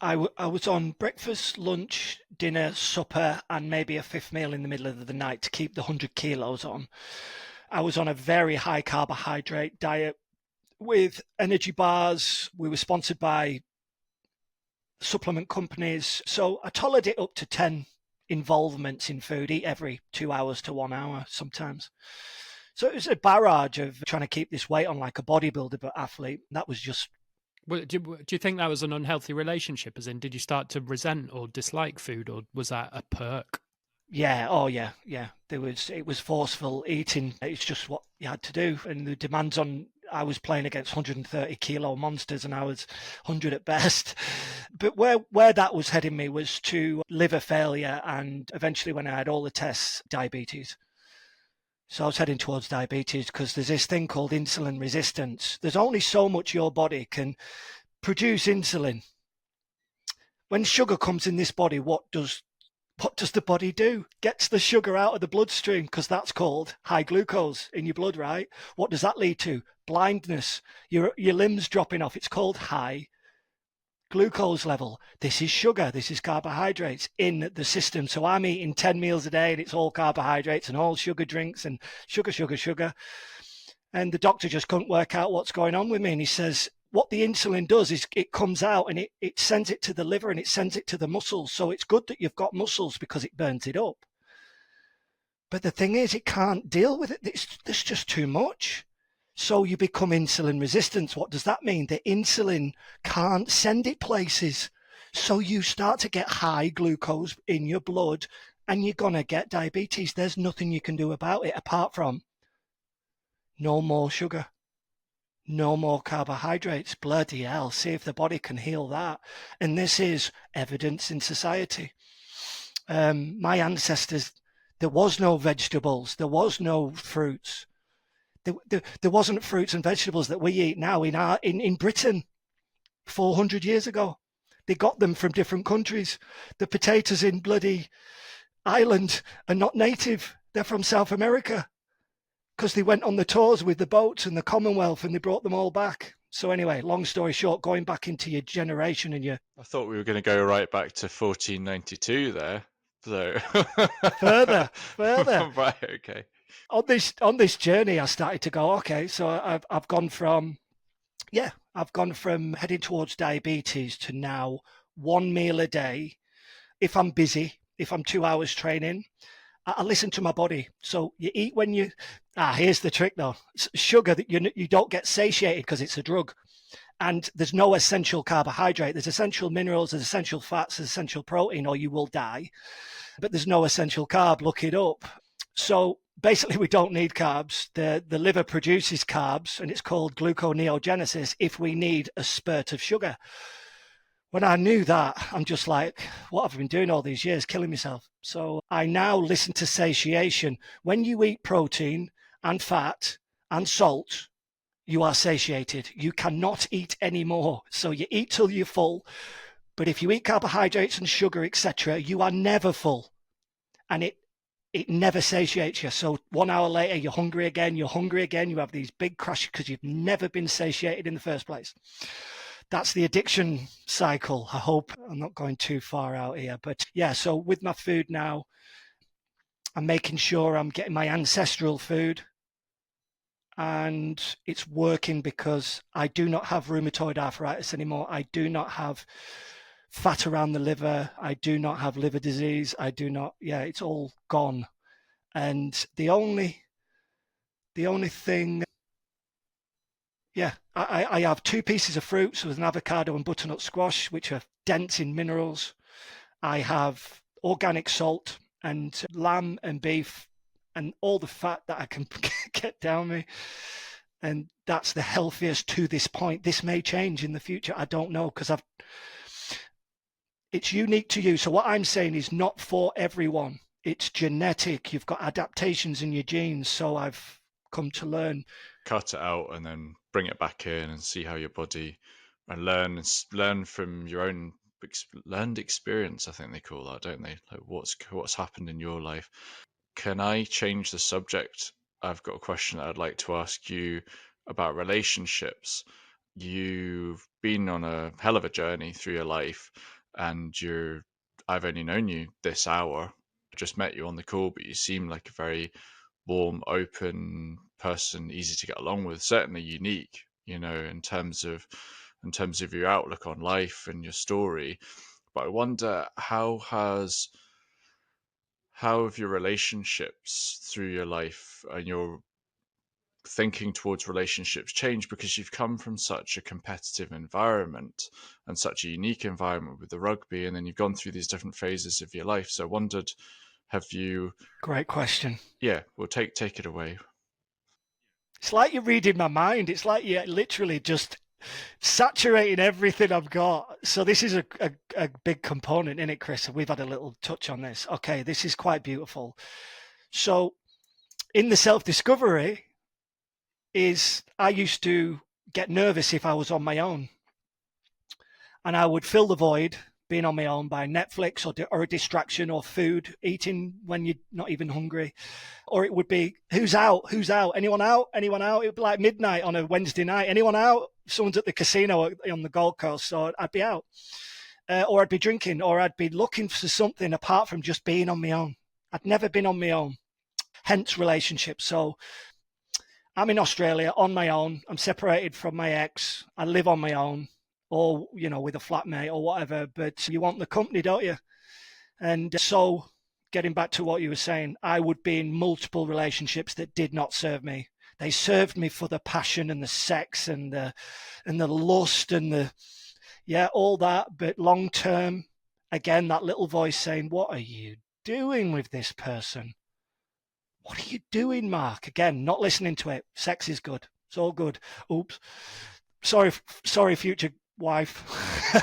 I was on breakfast, lunch, dinner, supper, and maybe a fifth meal in the middle of the night to keep the 100 kilos on. I was on a very high carbohydrate diet with energy bars. We were sponsored by supplement companies. So I tolerated up to 10 involvements in food, eat every 2 hours to 1 hour sometimes. So it was a barrage of trying to keep this weight on like a bodybuilder, but athlete. That was just... Well, do you think that was an unhealthy relationship? As in, did you start to resent or dislike food, or was that a perk? Yeah, oh yeah, yeah. It was forceful eating. It's just what you had to do, and the demands on. I was playing against 130 kilo monsters, and I was 100 at best. But where that was heading me was to liver failure, and eventually, when I had all the tests, diabetes. So I was heading towards diabetes because there's this thing called insulin resistance. There's only so much your body can produce insulin. When sugar comes in this body, what does the body do? Gets the sugar out of the bloodstream because that's called high glucose in your blood, right? What does that lead to? Blindness. Your limbs dropping off. It's called high glucose level. This is sugar. This is carbohydrates in the system. So I'm eating 10 meals a day and it's all carbohydrates and all sugar drinks and sugar, sugar, sugar. And the doctor just couldn't work out what's going on with me. And he says, what the insulin does is it comes out and it sends it to the liver and it sends it to the muscles. So it's good that you've got muscles because it burns it up. But the thing is, it can't deal with it. There's just too much. So you become insulin resistant. What does that mean? The insulin can't send it places. So you start to get high glucose in your blood and you're going to get diabetes. There's nothing you can do about it apart from no more sugar. No more carbohydrates. Bloody hell, see if the body can heal that. And this is evidence in society. My ancestors, there was no vegetables, there was no fruits. There wasn't fruits and vegetables that we eat now in Britain 400 years ago. They got them from different countries. The potatoes in bloody Ireland are not native. They're from South America, because they went on the tours with the boats and the Commonwealth and they brought them all back. So anyway, long story short, going back into your generation and your... I thought we were going to go right back to 1492 there. So further. Right, okay. On this journey, I started to go, okay, so I've gone from heading towards diabetes to now 1 meal a day. If I'm busy, if I'm 2 hours training, I listen to my body. So you eat when you... here's the trick though. Sugar, that you don't get satiated because it's a drug. And there's no essential carbohydrate. There's essential minerals, there's essential fats, there's essential protein, or you will die. But there's no essential carb. Look it up. So basically, we don't need carbs. The liver produces carbs, and it's called gluconeogenesis if we need a spurt of sugar. When I knew that, I'm just like, what have I been doing all these years? Killing myself. So I now listen to satiation. When you eat protein and fat and salt, you are satiated. You cannot eat anymore. So you eat till you're full. But if you eat carbohydrates and sugar, etc., you are never full. And it never satiates you. So 1 hour later, you're hungry again. You have these big crashes because you've never been satiated in the first place. That's the addiction cycle. I hope I'm not going too far out here. But yeah, so with my food now, I'm making sure I'm getting my ancestral food. And it's working because I do not have rheumatoid arthritis anymore. I do not have fat around the liver. I do not have liver disease. It's all gone. And the only thing... I have 2 pieces of fruit, so there's an avocado and butternut squash, which are dense in minerals. I have organic salt and lamb and beef and all the fat that I can get down me. And that's the healthiest to this point. This may change in the future. I don't know, because it's unique to you. So what I'm saying is not for everyone. It's genetic. You've got adaptations in your genes. So I've come to learn. Cut it out and then bring it back in and see how your body, and learn from your own learned experience. I think they call that, don't they? Like what's happened in your life. Can I change the subject? I've got a question that I'd like to ask you about relationships. You've been on a hell of a journey through your life, and I've only known you this hour. I just met you on the call, but you seem like a very warm, open person, easy to get along with, certainly unique, in terms of your outlook on life and your story. But I wonder, how have your relationships through your life and your thinking towards relationships changed, because you've come from such a competitive environment and such a unique environment with the rugby, and then you've gone through these different phases of your life. So I wondered Have you? Great question. Yeah, well, take it away. It's like you're reading my mind. It's like you're literally just saturating everything I've got. So this is a big component in it, Chris. We've had a little touch on this. Okay, this is quite beautiful. So in the self-discovery is I used to get nervous if I was on my own. And I would fill the void being on my own by Netflix or a distraction or food, eating when you're not even hungry. Or it would be, who's out? Who's out? Anyone out? Anyone out? It would be like midnight on a Wednesday night. Anyone out? Someone's at the casino on the Gold Coast, so I'd be out. Or I'd be drinking, or I'd be looking for something apart from just being on my own. I'd never been on my own. Hence relationships. So I'm in Australia on my own. I'm separated from my ex. I live on my own, or, you know, with a flatmate or whatever. But you want the company, don't you? And so getting back to what you were saying, I would be in multiple relationships that did not serve me. They served me for the passion and the sex and the lust and all that. But long term, again, that little voice saying, what are you doing with this person? What are you doing, Mark? Again, not listening to it. Sex is good. It's all good. Oops. Sorry, future wife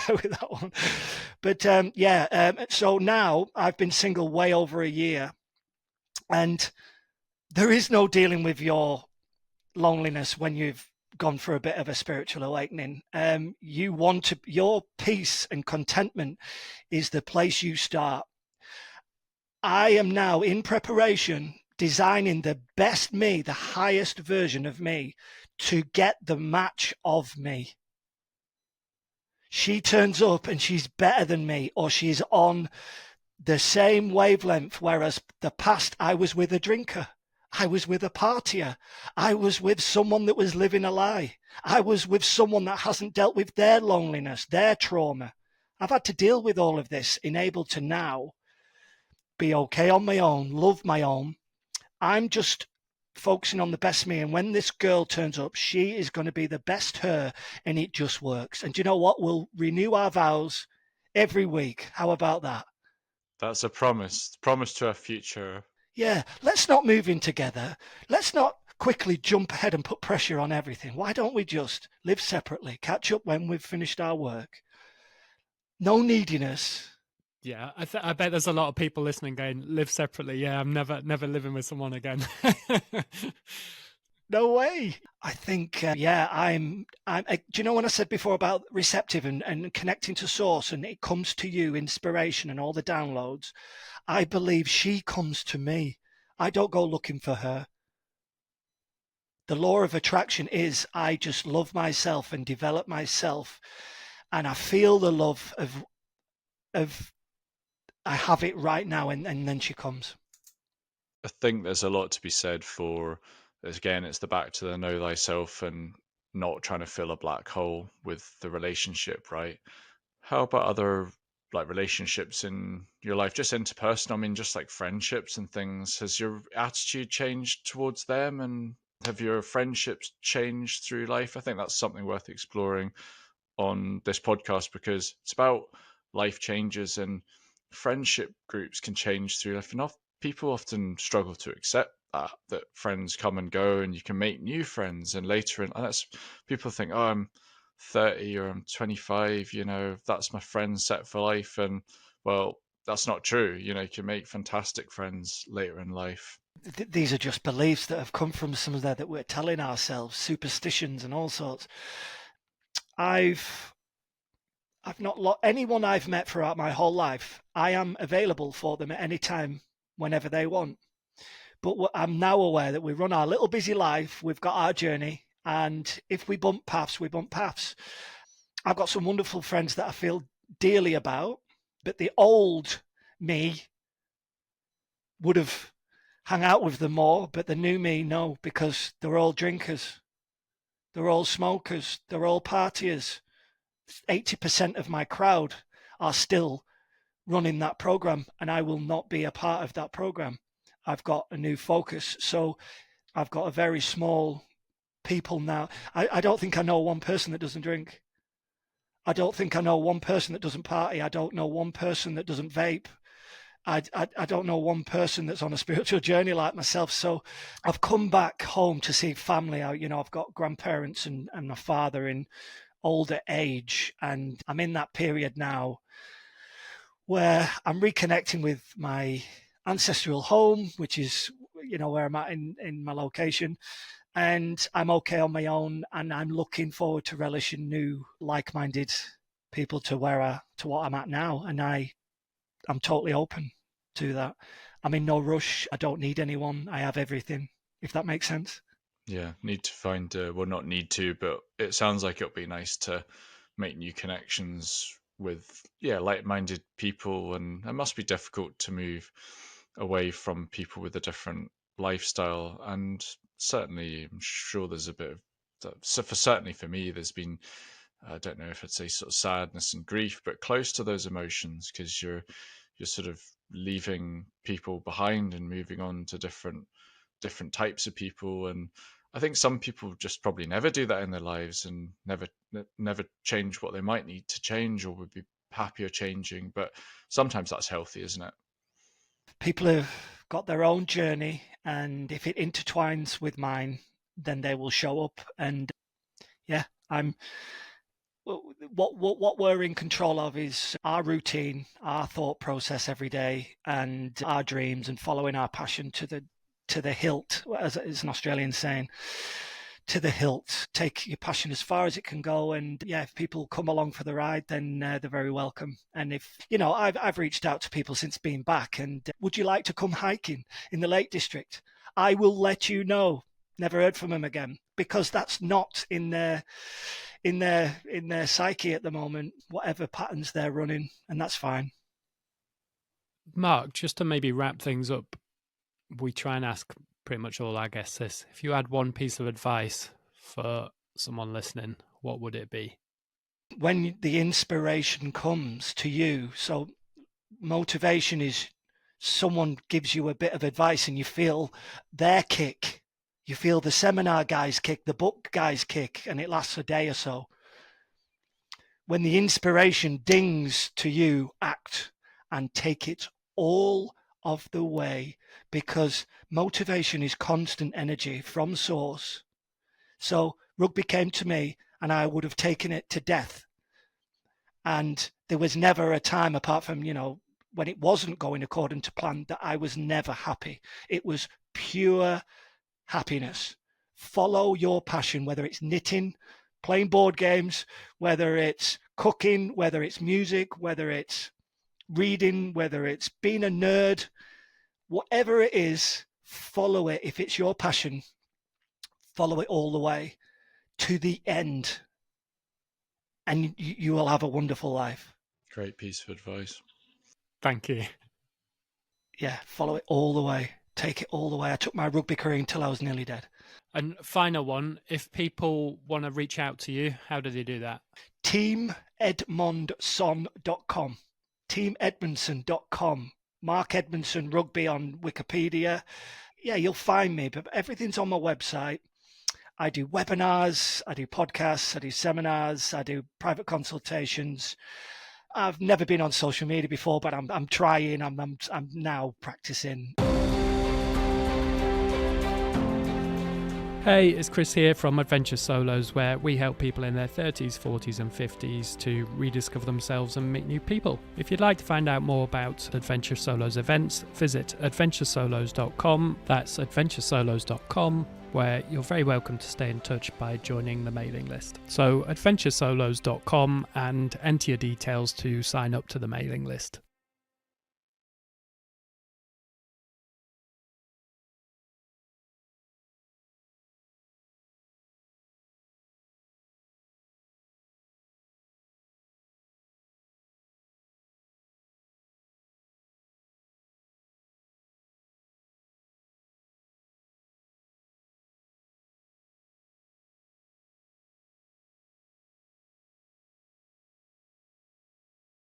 with that one. But so now I've been single way over a year, and there is no dealing with your loneliness when you've gone for a bit of a spiritual awakening. Your peace and contentment is the place you start. I am now in preparation, designing the best me, the highest version of me, to get the match of me. She turns up and she's better than me, or she's on the same wavelength, whereas the past I was with a drinker, I was with a partier, I was with someone that was living a lie, I was with someone that hasn't dealt with their loneliness, their trauma. I've had to deal with all of this, enabled to now be okay on my own, love my own. I'm just focusing on the best me, and when this girl turns up, she is going to be the best her, and it just works. And do you know what? We'll renew our vows every week. How about that? That's a promise to our future. Yeah, let's not move in together. Let's not quickly jump ahead and put pressure on everything. Why don't we just live separately, catch up when we've finished our work? No neediness. Yeah, I bet there's a lot of people listening going, live separately. Yeah, I'm never living with someone again. No way. I think, I'm. Do you know when I said before about receptive and connecting to source, and it comes to you, inspiration and all the downloads? I believe she comes to me. I don't go looking for her. The law of attraction is I just love myself and develop myself, and I feel the love of I have it right now, and then she comes. I think there's a lot to be said for, again, it's the back to the know thyself and not trying to fill a black hole with the relationship, right? How about other like relationships in your life, just interpersonal? I mean, just like friendships and things. Has your attitude changed towards them, and have your friendships changed through life? I think that's something worth exploring on this podcast, because it's about life changes, and friendship groups can change through life. And people often struggle to accept that friends come and go, and you can make new friends. And later, and that's people think, oh, I'm 30 or I'm 25, that's my friend set for life. And well, that's not true. You can make fantastic friends later in life. These are just beliefs that have come from some of that we're telling ourselves, superstitions and all sorts. I've not anyone I've met throughout my whole life. I am available for them at any time, whenever they want. But I'm now aware that we run our little busy life. We've got our journey, and if we bump paths, we bump paths. I've got some wonderful friends that I feel dearly about, but the old me would have hung out with them more, but the new me, no, because they're all drinkers, they're all smokers, they're all partiers. 80% of my crowd are still running that program, and I will not be a part of that program. I've got a new focus, so I've got a very small people now. I don't think I know one person that doesn't drink. I don't think I know one person that doesn't party. I don't know one person that doesn't vape. I don't know one person that's on a spiritual journey like myself. So I've come back home to see family. I've got grandparents and my father in older age, and I'm in that period now where I'm reconnecting with my ancestral home, which is, where I'm at in my location. And I'm okay on my own, and I'm looking forward to relishing new like-minded people to what I'm at now. And I'm totally open to that. I'm in no rush. I don't need anyone. I have everything, if that makes sense. Yeah, need to find, well, not need to, but it sounds like it'll be nice to make new connections with, like-minded people. And it must be difficult to move away from people with a different lifestyle. And certainly, I'm sure there's a bit of, so certainly for me, there's been, I don't know if I'd say sort of sadness and grief, but close to those emotions, because you're sort of leaving people behind and moving on to different types of people. And I think some people just probably never do that in their lives and never change what they might need to change, or would be happier changing. But sometimes that's healthy, isn't it? People have got their own journey, and if it intertwines with mine, then they will show up. And what we're in control of is our routine, our thought process every day, and our dreams, and following our passion to the hilt, as an Australian saying, to the hilt. Take your passion as far as it can go, and if people come along for the ride, then they're very welcome. And if I've reached out to people since being back, and would you like to come hiking in the Lake District? I will let you know. Never heard from them again, because that's not in their psyche at the moment, whatever patterns they're running, and that's fine. Mark, just to maybe wrap things up, we try and ask pretty much all our guests this. If you had one piece of advice for someone listening, what would it be? When the inspiration comes to you, so motivation is someone gives you a bit of advice and you feel their kick. You feel the seminar guy's kick, the book guy's kick, and it lasts a day or so. When the inspiration dings to you, act and take it all of the way, because motivation is constant energy from source. So rugby came to me and I would have taken it to death. And there was never a time, apart from, when it wasn't going according to plan, that I was never happy. It was pure happiness. Follow your passion, whether it's knitting, playing board games, whether it's cooking, whether it's music, whether it's reading, whether it's being a nerd, whatever it is, follow it. If it's your passion, follow it all the way to the end, and you will have a wonderful life. Great piece of advice. Thank you. Yeah, follow it all the way. Take it all the way. I took my rugby career until I was nearly dead. And final one, if people want to reach out to you, how do they do that? TeamEdmondson.com. TeamEdmondson.com. Mark Edmonson Rugby on Wikipedia. Yeah, you'll find me, but everything's on my website. I do webinars, I do podcasts, I do seminars, I do private consultations. I've never been on social media before, but I'm trying. I'm now practicing. Hey, it's Chris here from Adventure Solos, where we help people in their 30s, 40s and 50s to rediscover themselves and meet new people. If you'd like to find out more about Adventure Solos events, visit adventuresolos.com. That's adventuresolos.com, where you're very welcome to stay in touch by joining the mailing list. So adventuresolos.com and enter your details to sign up to the mailing list.